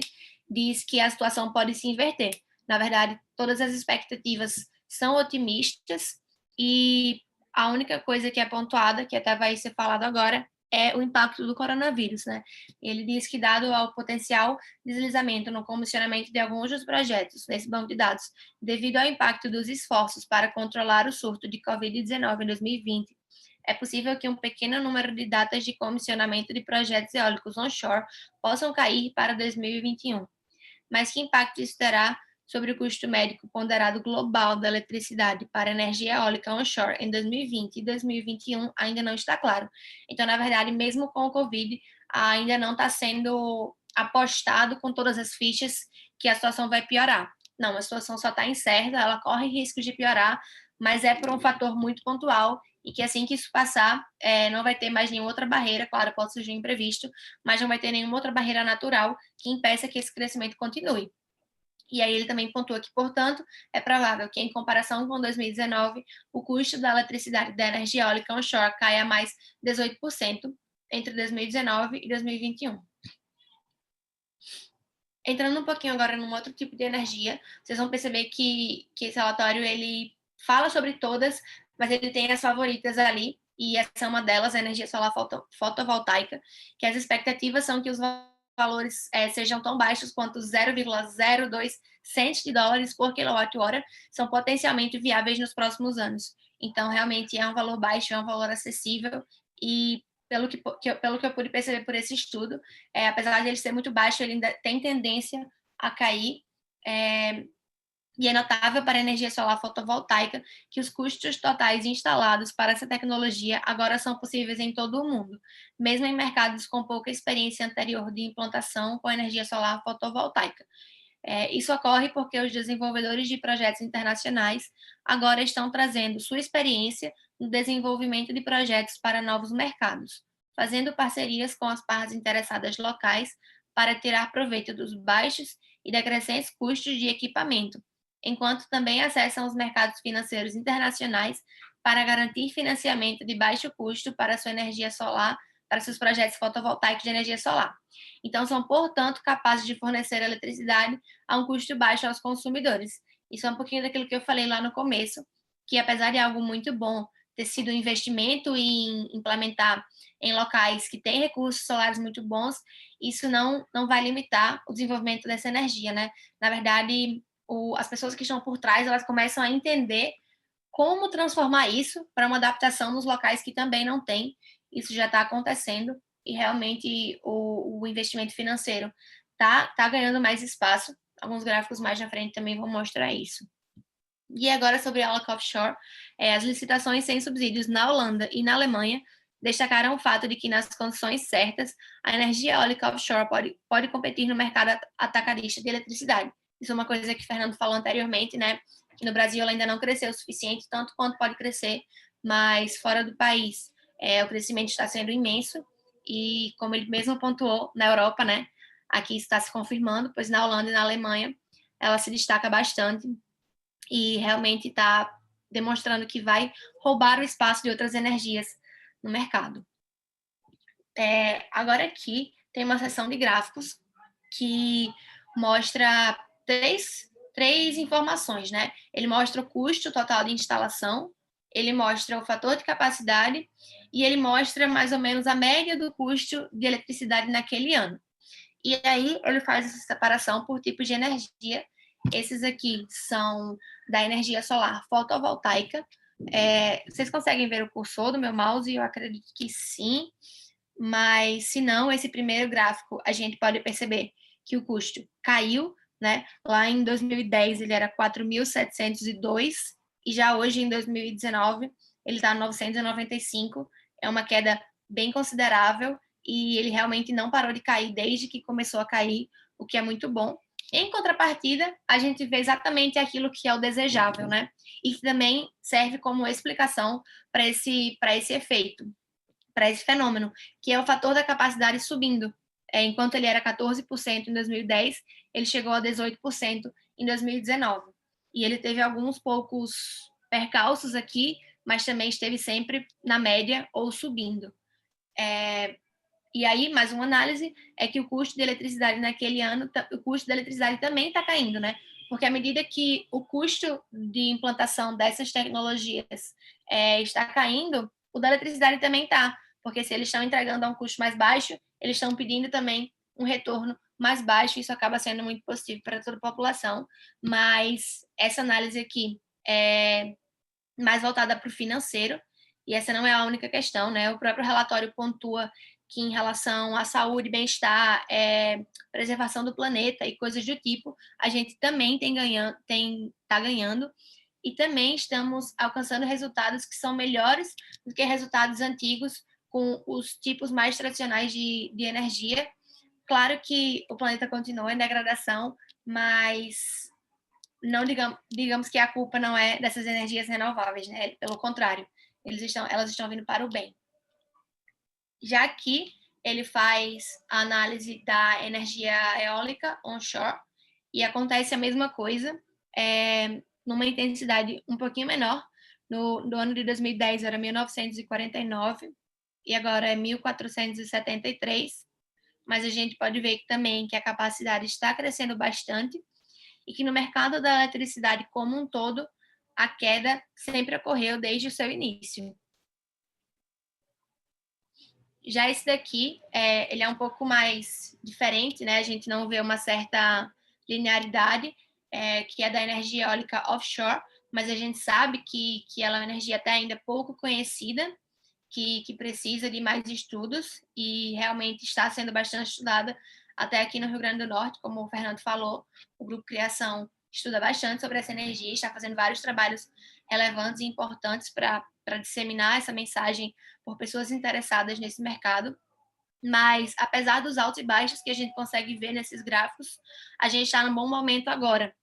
diz que a situação pode se inverter. Na verdade, todas as expectativas são otimistas, e a única coisa que é pontuada, que até vai ser falado agora, é o impacto do coronavírus, né? Ele diz que, dado ao potencial deslizamento no comissionamento de alguns dos projetos nesse banco de dados, devido ao impacto dos esforços para controlar o surto de Covid-19 em 2020, é possível que um pequeno número de datas de comissionamento de projetos eólicos onshore possam cair para 2021. Mas que impacto isso terá sobre o custo médico ponderado global da eletricidade para energia eólica onshore em 2020 e 2021 ainda não está claro. Então, na verdade, mesmo com o Covid, ainda não está sendo apostado com todas as fichas que a situação vai piorar. Não, a situação só está incerta, ela corre risco de piorar, mas é por um fator muito pontual, e que assim que isso passar, não vai ter mais nenhuma outra barreira. Claro, pode surgir imprevisto, mas não vai ter nenhuma outra barreira natural que impeça que esse crescimento continue. E aí ele também pontua que, portanto, é provável que, em comparação com 2019, o custo da eletricidade da energia eólica onshore caia mais 18% entre 2019 e 2021. Entrando um pouquinho agora num outro tipo de energia, vocês vão perceber que esse relatório, ele fala sobre todas, mas ele tem as favoritas ali, e essa é uma delas, a energia solar fotovoltaica, que as expectativas são que os valores sejam tão baixos quanto 0,02 cents de dólares por quilowatt-hora, são potencialmente viáveis nos próximos anos. Então, realmente, é um valor baixo, é um valor acessível, e pelo que eu pude perceber por esse estudo, apesar de ele ser muito baixo, ele ainda tem tendência a cair, e é notável para a energia solar fotovoltaica que os custos totais instalados para essa tecnologia agora são possíveis em todo o mundo, mesmo em mercados com pouca experiência anterior de implantação com energia solar fotovoltaica. Isso ocorre porque os desenvolvedores de projetos internacionais agora estão trazendo sua experiência no desenvolvimento de projetos para novos mercados, fazendo parcerias com as partes interessadas locais para tirar proveito dos baixos e decrescentes custos de equipamento, enquanto também acessam os mercados financeiros internacionais para garantir financiamento de baixo custo para sua energia solar, para seus projetos fotovoltaicos de energia solar. Então, são, portanto, capazes de fornecer eletricidade a um custo baixo aos consumidores. Isso é um pouquinho daquilo que eu falei lá no começo, que apesar de algo muito bom ter sido um investimento em implementar em locais que têm recursos solares muito bons, isso não vai limitar o desenvolvimento dessa energia, né? Na verdade, as pessoas que estão por trás, elas começam a entender como transformar isso para uma adaptação nos locais que também não tem. Isso já está acontecendo e realmente o investimento financeiro tá ganhando mais espaço. Alguns gráficos mais na frente também vão mostrar isso. E agora sobre a eólica offshore, as licitações sem subsídios na Holanda e na Alemanha destacaram o fato de que, nas condições certas, a energia eólica offshore pode competir no mercado atacadista de eletricidade. Isso é uma coisa que o Fernando falou anteriormente, né? Que no Brasil ela ainda não cresceu o suficiente, tanto quanto pode crescer, mas fora do país o crescimento está sendo imenso, e como ele mesmo pontuou, na Europa, né? Aqui está se confirmando, pois na Holanda e na Alemanha ela se destaca bastante e realmente está demonstrando que vai roubar o espaço de outras energias no mercado. Agora aqui tem uma seção de gráficos que mostra três informações, né? Ele mostra o custo total de instalação, ele mostra o fator de capacidade e ele mostra mais ou menos a média do custo de eletricidade naquele ano. E aí ele faz essa separação por tipos de energia. Esses aqui são da energia solar fotovoltaica. Vocês conseguem ver o cursor do meu mouse? Eu acredito que sim, mas se não, esse primeiro gráfico a gente pode perceber que o custo caiu, né? Lá em 2010 ele era 4.702 e já hoje em 2019 ele está 995. É uma queda bem considerável e ele realmente não parou de cair desde que começou a cair, o que é muito bom. Em contrapartida, a gente vê exatamente aquilo que é o desejável, né? E que também serve como explicação para esse efeito, para esse fenômeno, que é o fator da capacidade subindo. Enquanto ele era 14% em 2010, ele chegou a 18% em 2019. E ele teve alguns poucos percalços aqui, mas também esteve sempre na média ou subindo. E aí, mais uma análise é que o custo de eletricidade naquele ano, o custo da eletricidade também está caindo, né? Porque à medida que o custo de implantação dessas tecnologias está caindo, o da eletricidade também está. Porque se eles estão entregando a um custo mais baixo, eles estão pedindo também um retorno mais baixo, e isso acaba sendo muito positivo para toda a população. Mas essa análise aqui é mais voltada para o financeiro, e essa não é a única questão, né? O próprio relatório pontua que, em relação à saúde, bem-estar, preservação do planeta e coisas do tipo, a gente também está ganhando, e também estamos alcançando resultados que são melhores do que resultados antigos com os tipos mais tradicionais de energia. Claro que o planeta continua em degradação, mas não digamos que a culpa não é dessas energias renováveis, né? Pelo contrário, elas estão vindo para o bem. Já aqui, ele faz a análise da energia eólica onshore, e acontece a mesma coisa, numa intensidade um pouquinho menor. No ano de 2010 era 1949, e agora é 1473, mas a gente pode ver também que a capacidade está crescendo bastante e que no mercado da eletricidade como um todo, a queda sempre ocorreu desde o seu início. Já esse daqui, ele é um pouco mais diferente, né? A gente não vê uma certa linearidade, que é da energia eólica offshore, mas a gente sabe que ela é uma energia até ainda pouco conhecida, que precisa de mais estudos e realmente está sendo bastante estudada até aqui no Rio Grande do Norte, como o Fernando falou, o Grupo Criação estuda bastante sobre essa energia, está fazendo vários trabalhos relevantes e importantes para disseminar essa mensagem por pessoas interessadas nesse mercado. Mas, apesar dos altos e baixos que a gente consegue ver nesses gráficos, a gente está num bom momento agora.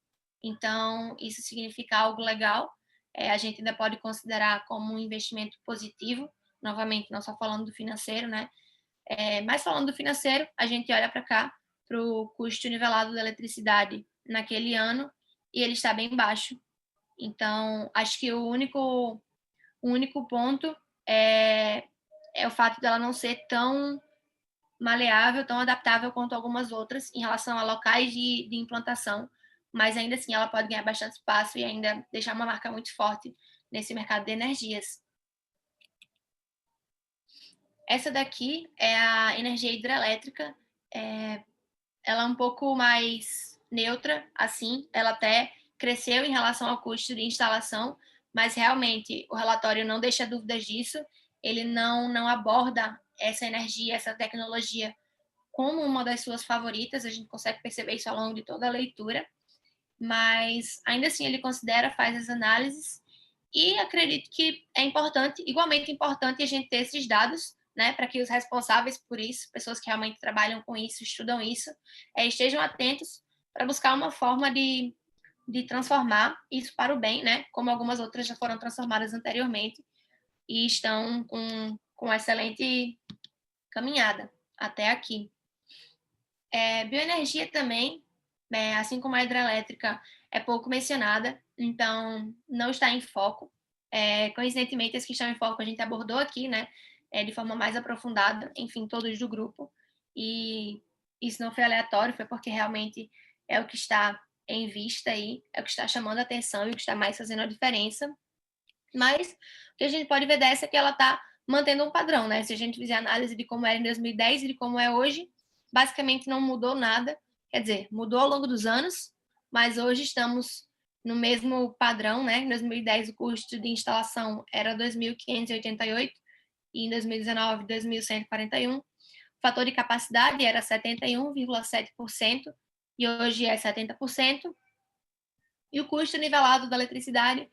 Então, isso significa algo legal. A gente ainda pode considerar como um investimento positivo, novamente, não só falando do financeiro, né? Mas falando do financeiro, a gente olha para cá, para o custo nivelado da eletricidade naquele ano, e ele está bem baixo. Então, acho que o único ponto é o fato dela não ser tão maleável, tão adaptável quanto algumas outras em relação a locais de implantação, mas ainda assim ela pode ganhar bastante espaço e ainda deixar uma marca muito forte nesse mercado de energias. Essa daqui é a energia hidrelétrica, ela é um pouco mais neutra, assim, ela até cresceu em relação ao custo de instalação, mas realmente o relatório não deixa dúvidas disso, ele não aborda essa energia, essa tecnologia como uma das suas favoritas, a gente consegue perceber isso ao longo de toda a leitura, mas ainda assim ele considera, faz as análises, e acredito que é importante, igualmente importante, a gente ter esses dados, né, para que os responsáveis por isso, pessoas que realmente trabalham com isso, estudam isso, estejam atentos para buscar uma forma de transformar isso para o bem, né, como algumas outras já foram transformadas anteriormente e estão com excelente caminhada até aqui. Bioenergia também, assim como a hidrelétrica, é pouco mencionada, então não está em foco. Coincidentemente, as que estão em foco a gente abordou aqui, né, de forma mais aprofundada, enfim, todos do grupo, e isso não foi aleatório, foi porque realmente é o que está em vista aí, é o que está chamando a atenção e o que está mais fazendo a diferença. Mas o que a gente pode ver dessa é que ela está mantendo um padrão, né? Se a gente fizer análise de como era em 2010 e de como é hoje, basicamente não mudou nada. Quer dizer, mudou ao longo dos anos, mas hoje estamos no mesmo padrão, né? Em 2010 o custo de instalação era 2.588 e em 2019 2.141. O fator de capacidade era 71,7% e hoje é 70%. E o custo nivelado da eletricidade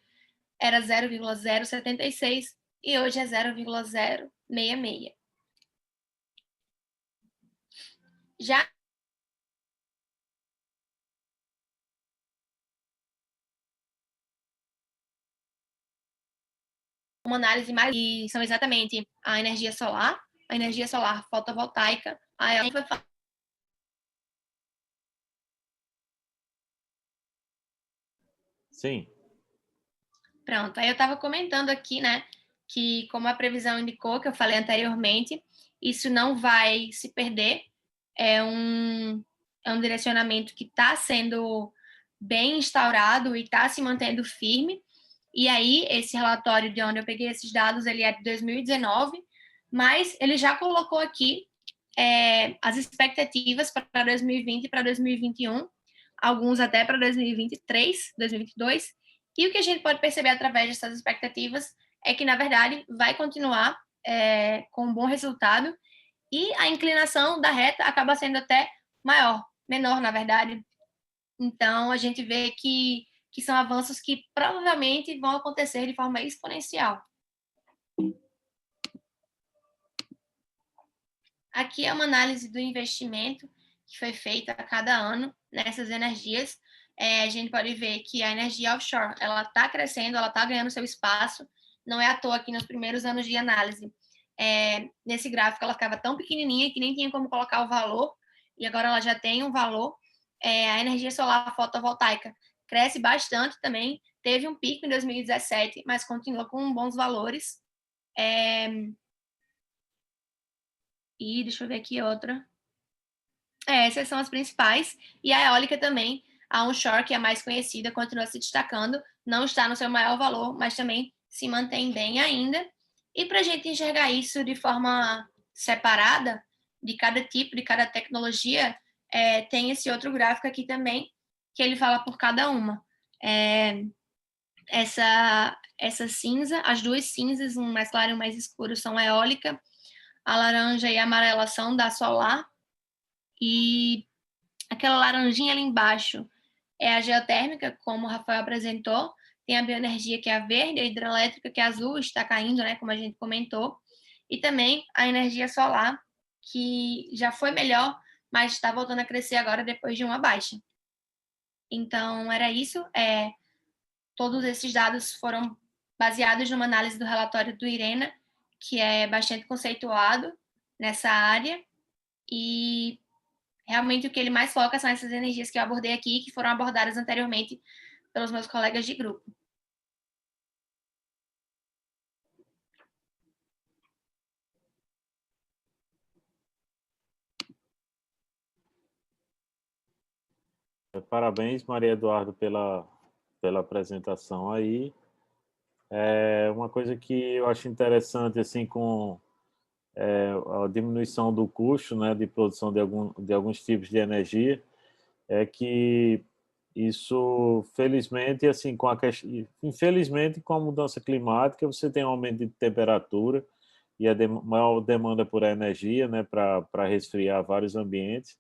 era 0,076 e hoje é 0,066. Já uma análise mais, que são exatamente a energia solar fotovoltaica, a eólica foi. Sim. Pronto, aí eu estava comentando aqui, né, que como a previsão indicou, que eu falei anteriormente, isso não vai se perder, é um direcionamento que está sendo bem instaurado e está se mantendo firme, e aí esse relatório de onde eu peguei esses dados, ele é de 2019, mas ele já colocou aqui as expectativas para 2020 e para 2021, alguns até para 2023, 2022, e o que a gente pode perceber através dessas expectativas é que, na verdade, vai continuar com um bom resultado e a inclinação da reta acaba sendo até menor, na verdade. Então, a gente vê que são avanços que provavelmente vão acontecer de forma exponencial. Aqui é uma análise do investimento que foi feita a cada ano nessas energias. A gente pode ver que a energia offshore ela está crescendo, ela está ganhando seu espaço. Não é à toa que nos primeiros anos de análise, nesse gráfico ela ficava tão pequenininha que nem tinha como colocar o valor, e agora ela já tem um valor. A energia solar fotovoltaica cresce bastante também, teve um pico em 2017, mas continua com bons valores. E deixa eu ver aqui outra. Essas são as principais. E a eólica também, a onshore, que é a mais conhecida, continua se destacando. Não está no seu maior valor, mas também se mantém bem ainda. E para a gente enxergar isso de forma separada, de cada tipo, de cada tecnologia, tem esse outro gráfico aqui também, que ele fala por cada uma. Essa cinza, as duas cinzas, um mais claro e um mais escuro, são a eólica, a laranja e a amarela são da solar, e aquela laranjinha ali embaixo é a geotérmica, como o Rafael apresentou, tem a bioenergia, que é a verde, a hidrelétrica, que é azul, está caindo, né, como a gente comentou, e também a energia solar, que já foi melhor, mas está voltando a crescer agora depois de uma baixa. Então, era isso. Todos esses dados foram baseados numa análise do relatório do IRENA, que é bastante conceituado nessa área, e realmente o que ele mais foca são essas energias que eu abordei aqui, que foram abordadas anteriormente pelos meus colegas de grupo. Parabéns, Maria Eduardo, pela apresentação aí. Uma coisa que eu acho interessante, assim, com a diminuição do custo, né, de produção de alguns tipos de energia, é que isso, felizmente, assim, infelizmente, com a mudança climática, você tem um aumento de temperatura e a maior demanda por energia, né, para resfriar vários ambientes.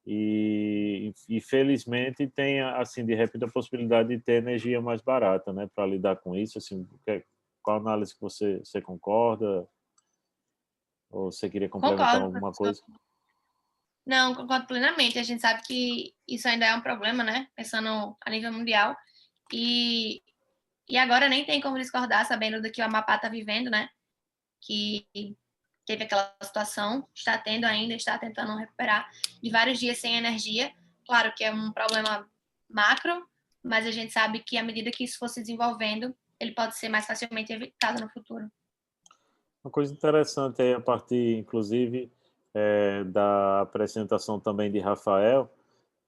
E felizmente tem, assim, de repente, a possibilidade de ter energia mais barata, né, para lidar com isso. Assim, qual análise que você concorda? Ou você queria complementar Concordo, alguma professor. coisa? Não, concordo plenamente. A gente sabe que isso ainda é um problema, né? Pensando a nível mundial. E agora nem tem como discordar, sabendo do que o Amapá está vivendo, né? Que teve aquela situação, está tendo ainda, está tentando recuperar, de vários dias sem energia. Claro que é um problema macro, mas a gente sabe que à medida que isso for se desenvolvendo, ele pode ser mais facilmente evitado no futuro. Uma coisa interessante aí, a partir, inclusive, da apresentação também de Rafael,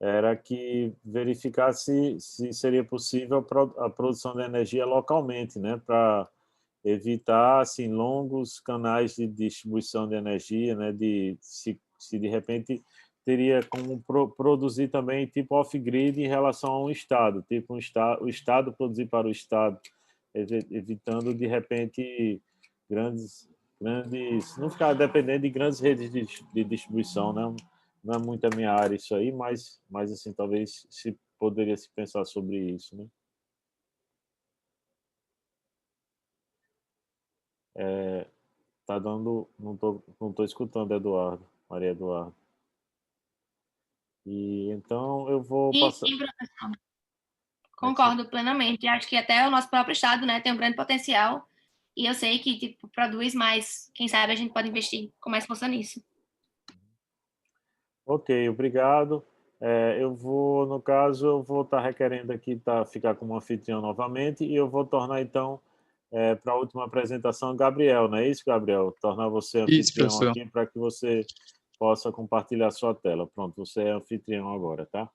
era que verificar se seria possível a produção de energia localmente, né, para evitar, assim, longos canais de distribuição de energia, né, se de repente teria como produzir também tipo off-grid em relação a um estado, tipo o estado produzir para o estado, evitando de repente grandes, não ficar dependendo de grandes redes de distribuição, né? Não é muito a minha área isso aí, mas assim, talvez se poderia se pensar sobre isso, né? Tá dando, não tô escutando, Eduardo, Maria Eduardo. E então eu vou passar. Sim, professor. Concordo plenamente. Acho que até o nosso próprio estado, né, tem um grande potencial. E eu sei que tipo produz mais. Quem sabe a gente pode investir com mais força nisso. Ok, obrigado. Eu vou, no caso, eu vou estar requerendo aqui ficar como anfitrião novamente e eu vou tornar, então, para a última apresentação, Gabriel, não é isso, Gabriel? Tornar você Isso, anfitrião professor. aqui para que você possa compartilhar sua tela. Pronto, você é anfitrião agora, tá?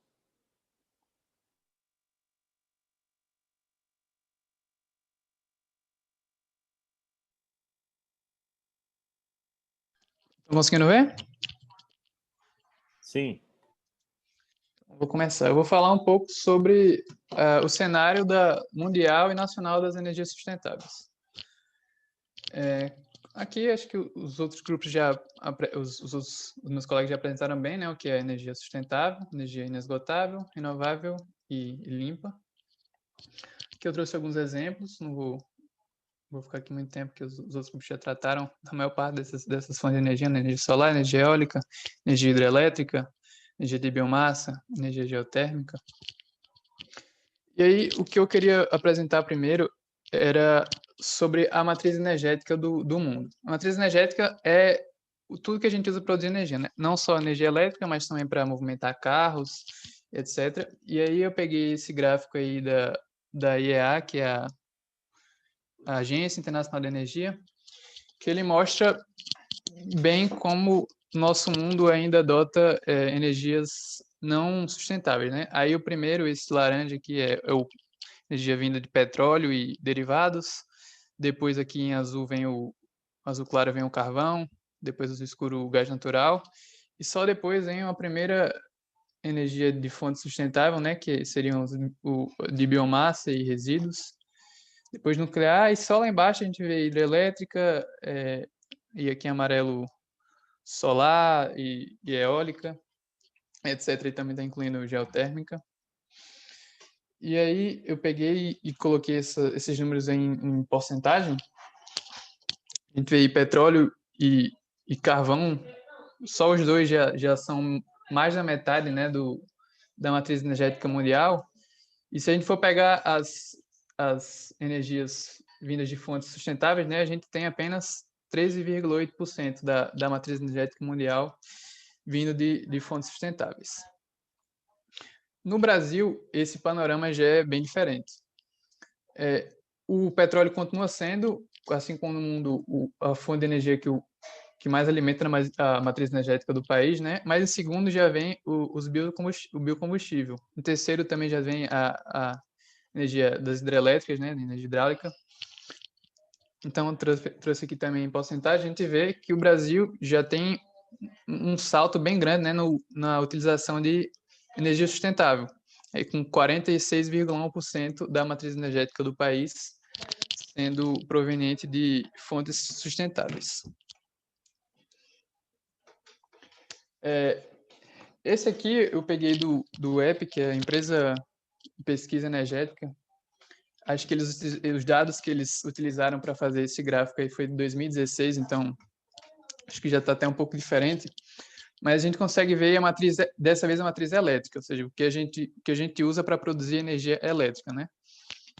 Estão conseguindo ver? Sim. Vou começar. Eu vou falar um pouco sobre o cenário mundial e nacional das energias sustentáveis. Aqui, acho que os outros grupos os meus colegas já apresentaram bem, né, o que é energia sustentável, energia inesgotável, renovável e limpa. Aqui eu trouxe alguns exemplos, não vou ficar aqui muito tempo, porque os outros grupos já trataram da maior parte dessas fontes de energia, né? Energia solar, energia eólica, energia hidrelétrica, energia de biomassa, energia geotérmica. E aí, o que eu queria apresentar primeiro era sobre a matriz energética do mundo. A matriz energética é tudo que a gente usa para produzir energia, né? Não só energia elétrica, mas também para movimentar carros, etc. E aí eu peguei esse gráfico aí da IEA, que é a Agência Internacional de Energia, que ele mostra bem como nosso mundo ainda adota energias não sustentáveis, né? Aí o primeiro, esse laranja aqui, é energia vinda de petróleo e derivados. Depois aqui em azul azul claro vem o carvão, depois o escuro o gás natural. E só depois vem a primeira energia de fonte sustentável, né? Que seriam de biomassa e resíduos. Depois nuclear, e só lá embaixo a gente vê hidrelétrica, e aqui em amarelo solar e eólica, etc. E também está incluindo geotérmica. E aí eu peguei e coloquei esses números em porcentagem. A gente vê aí petróleo e carvão, só os dois já são mais da metade, né, da matriz energética mundial. E se a gente for pegar as energias vindas de fontes sustentáveis, né, a gente tem apenas 13,8% da matriz energética mundial vindo de fontes sustentáveis. No Brasil, esse panorama já é bem diferente. O petróleo continua sendo, assim como no mundo, a fonte de energia que mais alimenta a matriz energética do país, né? Mas em segundo já vem o biocombustível. Em terceiro também já vem a energia das hidrelétricas, né? Energia hidráulica. Então, trouxe aqui também em porcentagem, a gente vê que o Brasil já tem um salto bem grande, né, na utilização de energia sustentável, aí com 46,1% da matriz energética do país sendo proveniente de fontes sustentáveis. Esse aqui eu peguei do EPE, que é a empresa de pesquisa energética. Acho que os dados que eles utilizaram para fazer esse gráfico aí foi de 2016, então acho que já está até um pouco diferente. Mas a gente consegue ver dessa vez a matriz elétrica, ou seja, o que a gente usa para produzir energia elétrica, né?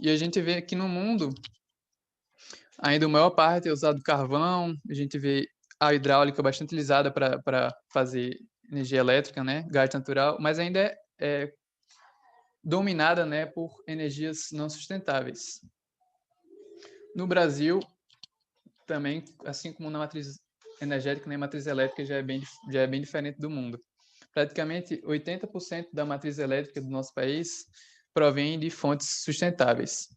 E a gente vê que no mundo, ainda a maior parte é usado carvão, a gente vê a hidráulica bastante utilizada para fazer energia elétrica, né? Gás natural, mas ainda é dominada, né, por energias não sustentáveis. No Brasil, também, assim como na matriz energética, né, a matriz elétrica já é bem diferente do mundo. Praticamente 80% da matriz elétrica do nosso país provém de fontes sustentáveis.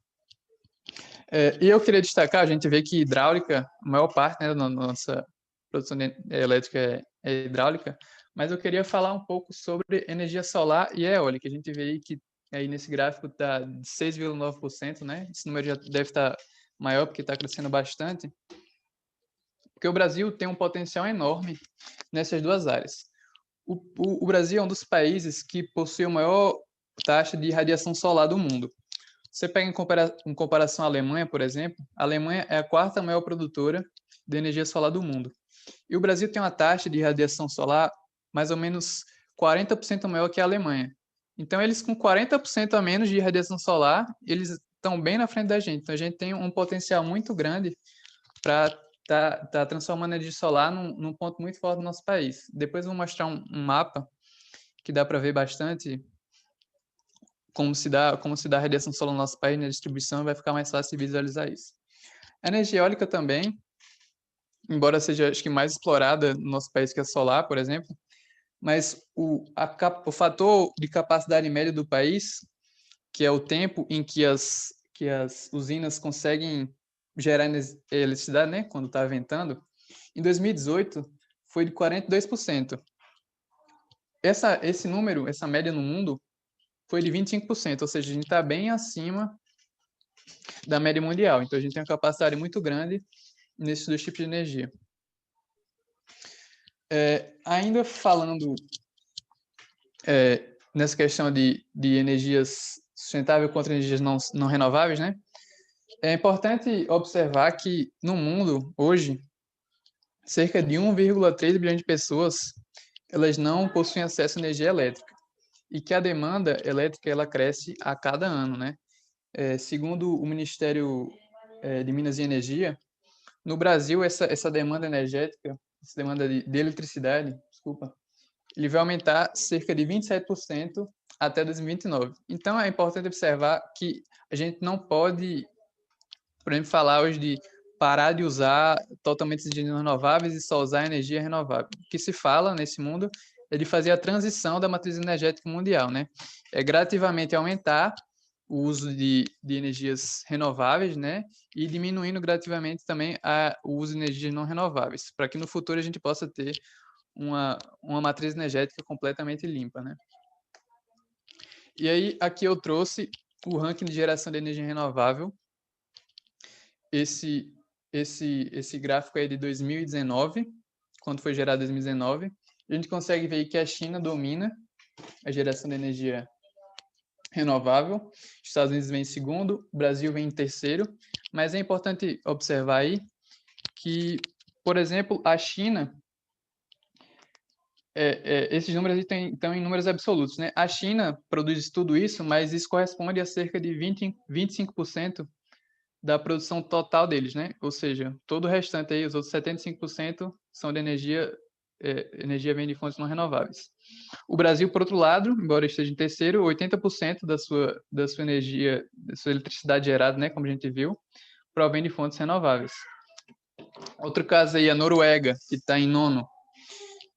E eu queria destacar, a gente vê que hidráulica, a maior parte, né, da nossa produção elétrica é hidráulica, mas eu queria falar um pouco sobre energia solar e eólica. A gente vê aí que aí nesse gráfico está de 6,9%, né? Esse número já deve estar maior porque está crescendo bastante. Porque o Brasil tem um potencial enorme nessas duas áreas. O Brasil é um dos países que possui a maior taxa de radiação solar do mundo. Você pega em comparação à Alemanha, por exemplo, a Alemanha é a quarta maior produtora de energia solar do mundo. E o Brasil tem uma taxa de radiação solar mais ou menos 40% maior que a Alemanha. Então, eles com 40% a menos de radiação solar, eles estão bem na frente da gente. Então, a gente tem um potencial muito grande para tá transformando a energia solar num ponto muito forte do nosso país. Depois eu vou mostrar um mapa que dá para ver bastante como se dá a radiação solar no nosso país, na distribuição, e vai ficar mais fácil de visualizar isso. A energia eólica também, embora seja, acho que, mais explorada no nosso país que a solar, por exemplo, mas o fator de capacidade média do país, que é o tempo em que as usinas conseguem gerar eletricidade, né, quando está ventando, em 2018 foi de 42%. Esse número, essa média no mundo, foi de 25%, ou seja, a gente está bem acima da média mundial. Então, a gente tem uma capacidade muito grande nesses dois tipos de energia. Ainda falando nessa questão de energias sustentáveis contra energias não renováveis, né? É importante observar que no mundo, hoje, cerca de 1,3 bilhão de pessoas elas não possuem acesso à energia elétrica e que a demanda elétrica ela cresce a cada ano, né? Segundo o Ministério de Minas e Energia, no Brasil essa demanda energética, essa demanda de eletricidade, ele vai aumentar cerca de 27% até 2029. Então é importante observar que a gente não pode, por exemplo, falar hoje de parar de usar totalmente energias renováveis e só usar energia renovável. O que se fala nesse mundo é de fazer a transição da matriz energética mundial, né? É gradativamente aumentar o uso de energias renováveis, né? E diminuindo gradativamente também o uso de energias não renováveis, para que no futuro a gente possa ter uma matriz energética completamente limpa, né? E aí, aqui eu trouxe o ranking de geração de energia renovável. Esse gráfico é de 2019, quando foi gerado 2019. A gente consegue ver que a China domina a geração de energia renovável, Estados Unidos vem em segundo, o Brasil vem em terceiro, mas é importante observar aí que, por exemplo, a China, esses números estão em números absolutos, né? A China produz tudo isso, mas isso corresponde a cerca de 25% da produção total deles, né? Ou seja, todo o restante aí, os outros 75% são de energia vem de fontes não renováveis. O Brasil, por outro lado, embora esteja em terceiro, 80% da sua energia, da sua eletricidade gerada, né, como a gente viu, provém de fontes renováveis. Outro caso aí, a Noruega, que está em nono.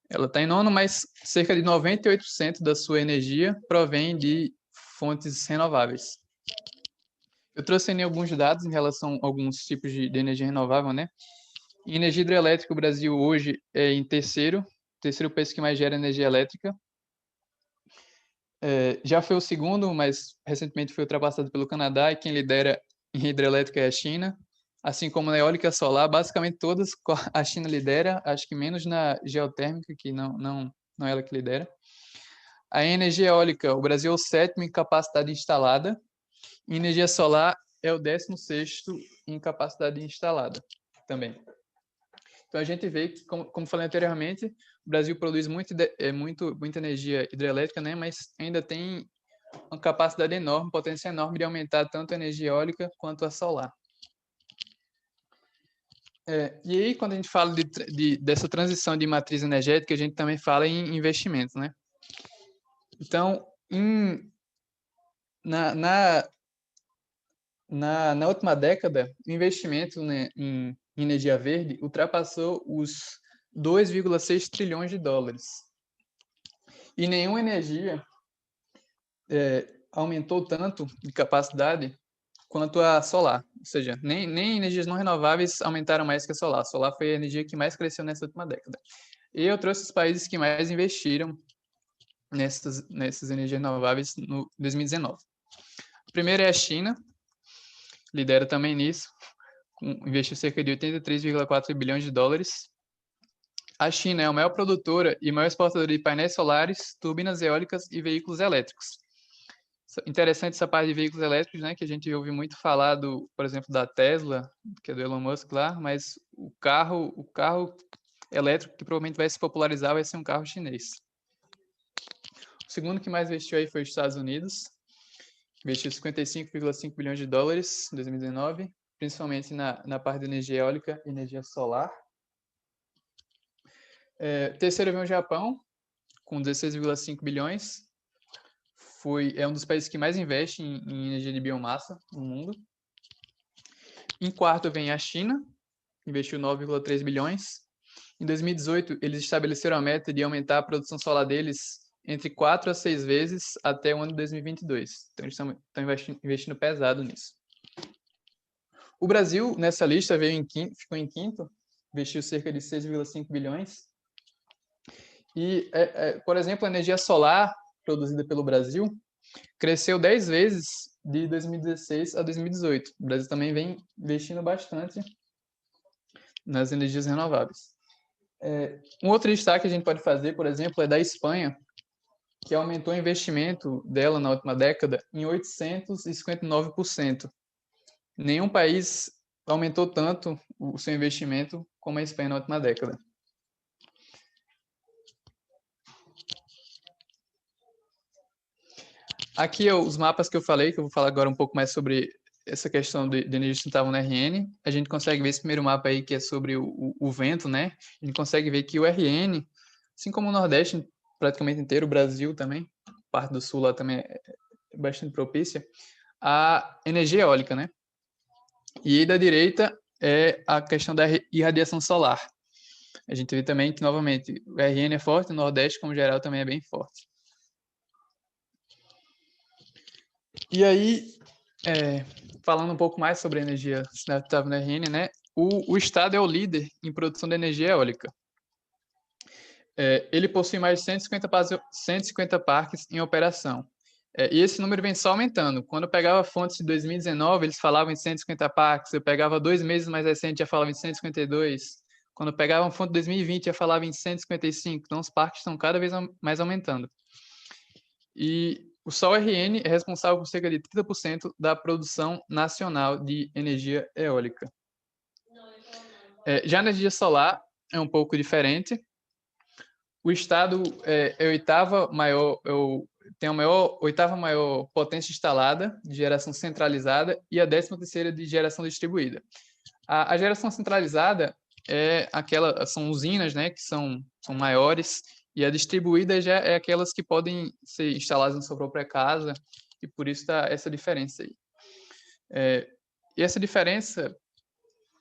Ela está em nono, mas cerca de 98% da sua energia provém de fontes renováveis. Eu trouxe aí alguns dados em relação a alguns tipos de energia renovável, né? Em energia hidrelétrica, o Brasil hoje é em terceiro país que mais gera energia elétrica. Já foi o segundo, mas recentemente foi ultrapassado pelo Canadá, e quem lidera em hidrelétrica é a China. Assim como na eólica solar, basicamente todas a China lidera, acho que menos na geotérmica, que não é ela que lidera. A energia eólica, o Brasil é o sétimo em capacidade instalada, e energia solar é o 16º em capacidade instalada também. Então, a gente vê que, como falei anteriormente, o Brasil produz muita energia hidrelétrica, né? Mas ainda tem uma capacidade enorme, potência enorme de aumentar tanto a energia eólica quanto a solar. E aí, quando a gente fala dessa transição de matriz energética, a gente também fala em investimentos, né? Então, na última década, o investimento, né, em energia verde ultrapassou os 2,6 trilhões de dólares. E nenhuma energia aumentou tanto de capacidade quanto a solar. Ou seja, nem energias não renováveis aumentaram mais que a solar. A solar foi a energia que mais cresceu nessa última década. E eu trouxe os países que mais investiram nessas energias renováveis no 2019. O primeiro é a China, lidera também nisso, investiu cerca de 83,4 bilhões de dólares. A China é a maior produtora e maior exportadora de painéis solares, turbinas eólicas e veículos elétricos. Interessante essa parte de veículos elétricos, né, que a gente ouve muito falar, por exemplo, da Tesla, que é do Elon Musk lá, mas o carro elétrico que provavelmente vai se popularizar vai ser um carro chinês. O segundo que mais investiu aí foi os Estados Unidos, investiu 55,5 bilhões de dólares em 2019, principalmente na parte de energia eólica e energia solar. Terceiro vem o Japão, com 16,5 bilhões. É um dos países que mais investe em energia de biomassa no mundo. Em quarto vem a China, investiu 9,3 bilhões. Em 2018, eles estabeleceram a meta de aumentar a produção solar deles entre 4 a 6 vezes até o ano de 2022. Então, eles estão investindo pesado nisso. O Brasil, nessa lista, ficou em quinto, investiu cerca de 6,5 bilhões. E, por exemplo, a energia solar produzida pelo Brasil cresceu 10 vezes de 2016 a 2018. O Brasil também vem investindo bastante nas energias renováveis. Um outro destaque que a gente pode fazer, por exemplo, é da Espanha, que aumentou o investimento dela na última década em 859%. Nenhum país aumentou tanto o seu investimento como a Espanha na última década. Aqui os mapas que eu falei, que eu vou falar agora um pouco mais sobre essa questão de energia sustentável no RN. A gente consegue ver esse primeiro mapa aí, que é sobre o vento, né? A gente consegue ver que o RN, assim como o Nordeste praticamente inteiro, o Brasil também, parte do Sul lá também é bastante propícia, a energia eólica, né? E aí da direita é a questão da irradiação solar. A gente vê também que, novamente, o RN é forte, o Nordeste, como geral, também é bem forte. E aí, falando um pouco mais sobre a energia sustentável na RN, né? O Estado é o líder em produção de energia eólica. Ele possui mais de 150 parques em operação. E esse número vem só aumentando. Quando eu pegava fontes de 2019, eles falavam em 150 parques. Eu pegava 2 meses mais recente, já falava em 152. Quando eu pegava uma fonte de 2020, já falava em 155. Então, os parques estão cada vez mais aumentando. E o Sol RN é responsável por cerca de 30% da produção nacional de energia eólica. Já a energia solar é um pouco diferente. O estado é a oitava maior, tem a oitava maior potência instalada de geração centralizada e a 13ª de geração distribuída. A geração centralizada são usinas, né, que são maiores, e a distribuída já é aquelas que podem ser instaladas na sua própria casa, e por isso está essa diferença aí. E essa diferença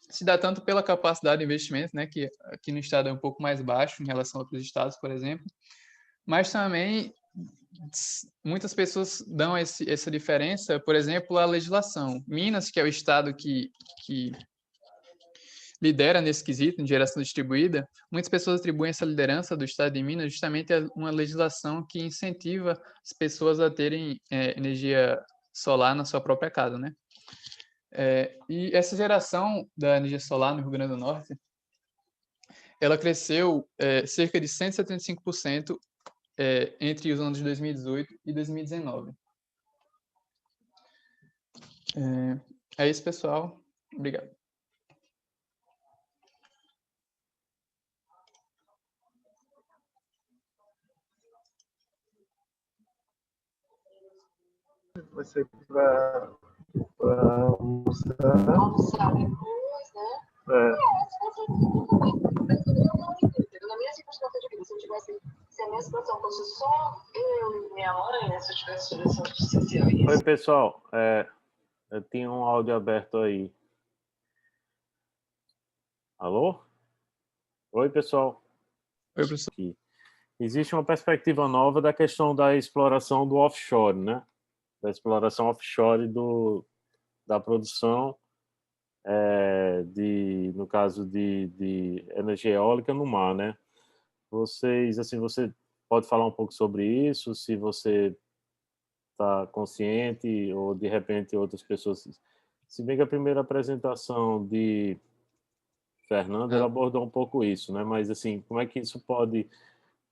se dá tanto pela capacidade de investimento, né, que aqui no estado é um pouco mais baixo em relação a outros estados, por exemplo, mas também muitas pessoas dão essa diferença, por exemplo, a legislação. Minas, que é o estado que lidera nesse quesito, em geração distribuída, muitas pessoas atribuem essa liderança do estado de Minas justamente a uma legislação que incentiva as pessoas a terem energia solar na sua própria casa, né? E essa geração da energia solar no Rio Grande do Norte, ela cresceu cerca de 175% entre os anos de 2018 e 2019. É isso, pessoal. Obrigado. Vai ser para almoçar. Almoçar depois, né? Na minha circunstância de vida, se a minha situação fosse só eu e minha mãe, se eu tivesse solução de CCA. Oi, pessoal. Eu tinha um áudio aberto aí. Alô? Oi, pessoal. Oi, professor. Aqui. Existe uma perspectiva nova da questão da exploração do offshore, né? Da exploração offshore da produção, no caso de energia eólica no mar, né? Você pode falar um pouco sobre isso, se você está consciente ou de repente outras pessoas. Se bem que a primeira apresentação de Fernando, ela abordou um pouco isso, né? Mas assim, como é que isso pode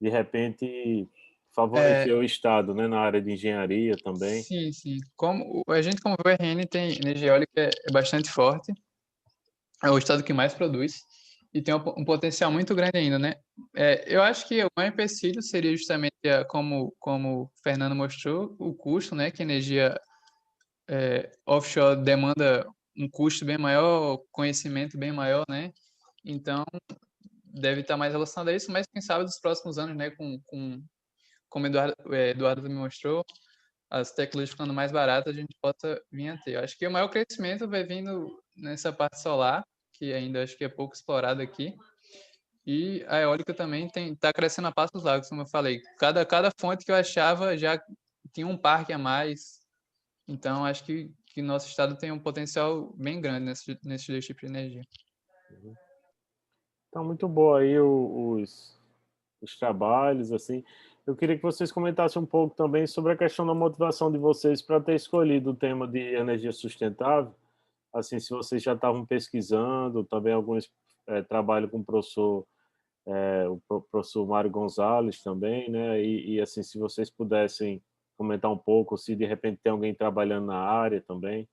de repente favorecer o Estado, né, na área de engenharia também? Sim, sim. Como a gente, como vê, o RN tem energia eólica bastante forte, é o estado que mais produz e tem um potencial muito grande ainda, né? Eu acho que o maior empecilho seria justamente, como o Fernando mostrou, o custo, né? Que a energia offshore demanda um custo bem maior, conhecimento bem maior, né? Então, deve estar mais relacionado a isso, mas quem sabe dos próximos anos, né? Como Eduardo me mostrou, as tecnologias ficando mais baratas, a gente possa vir a ter. Eu acho que o maior crescimento vai vindo nessa parte solar, que ainda acho que é pouco explorada aqui, e a eólica também está crescendo a passos largos, como eu falei. Cada fonte que eu achava já tinha um parque a mais, então acho que nosso estado tem um potencial bem grande nesses dois tipos de energia. Então, muito bom aí os trabalhos, assim. Eu queria que vocês comentassem um pouco também sobre a questão da motivação de vocês para ter escolhido o tema de energia sustentável. Assim, se vocês já estavam pesquisando, também alguns trabalham com o professor Mário Gonzalez também, né? E assim, se vocês pudessem comentar um pouco, se de repente tem alguém trabalhando na área também.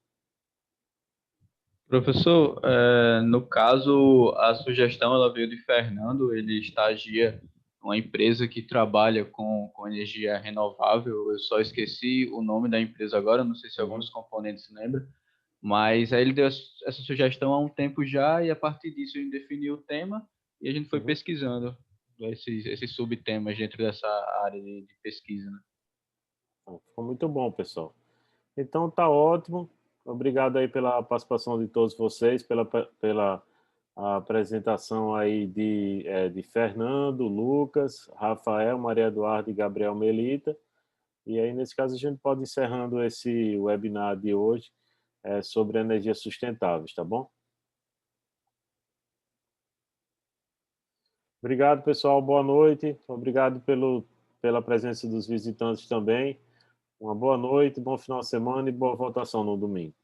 Professor, no caso, a sugestão ela veio de Fernando, ele estagia numa empresa que trabalha com energia renovável, eu só esqueci o nome da empresa agora, não sei se algum dos componentes se lembra, mas aí ele deu essa sugestão há um tempo já, e a partir disso a gente definiu o tema e a gente foi pesquisando esses subtemas dentro dessa área de pesquisa, né? Ficou muito bom, pessoal. Então tá ótimo. Obrigado aí pela participação de todos vocês, pela apresentação aí de Fernando, Lucas, Rafael, Maria Eduarda e Gabriel Melita. E aí, nesse caso, a gente pode ir encerrando esse webinar de hoje sobre energias sustentáveis, tá bom? Obrigado, pessoal. Boa noite. Obrigado pela presença dos visitantes também. Uma boa noite, bom final de semana e boa votação no domingo.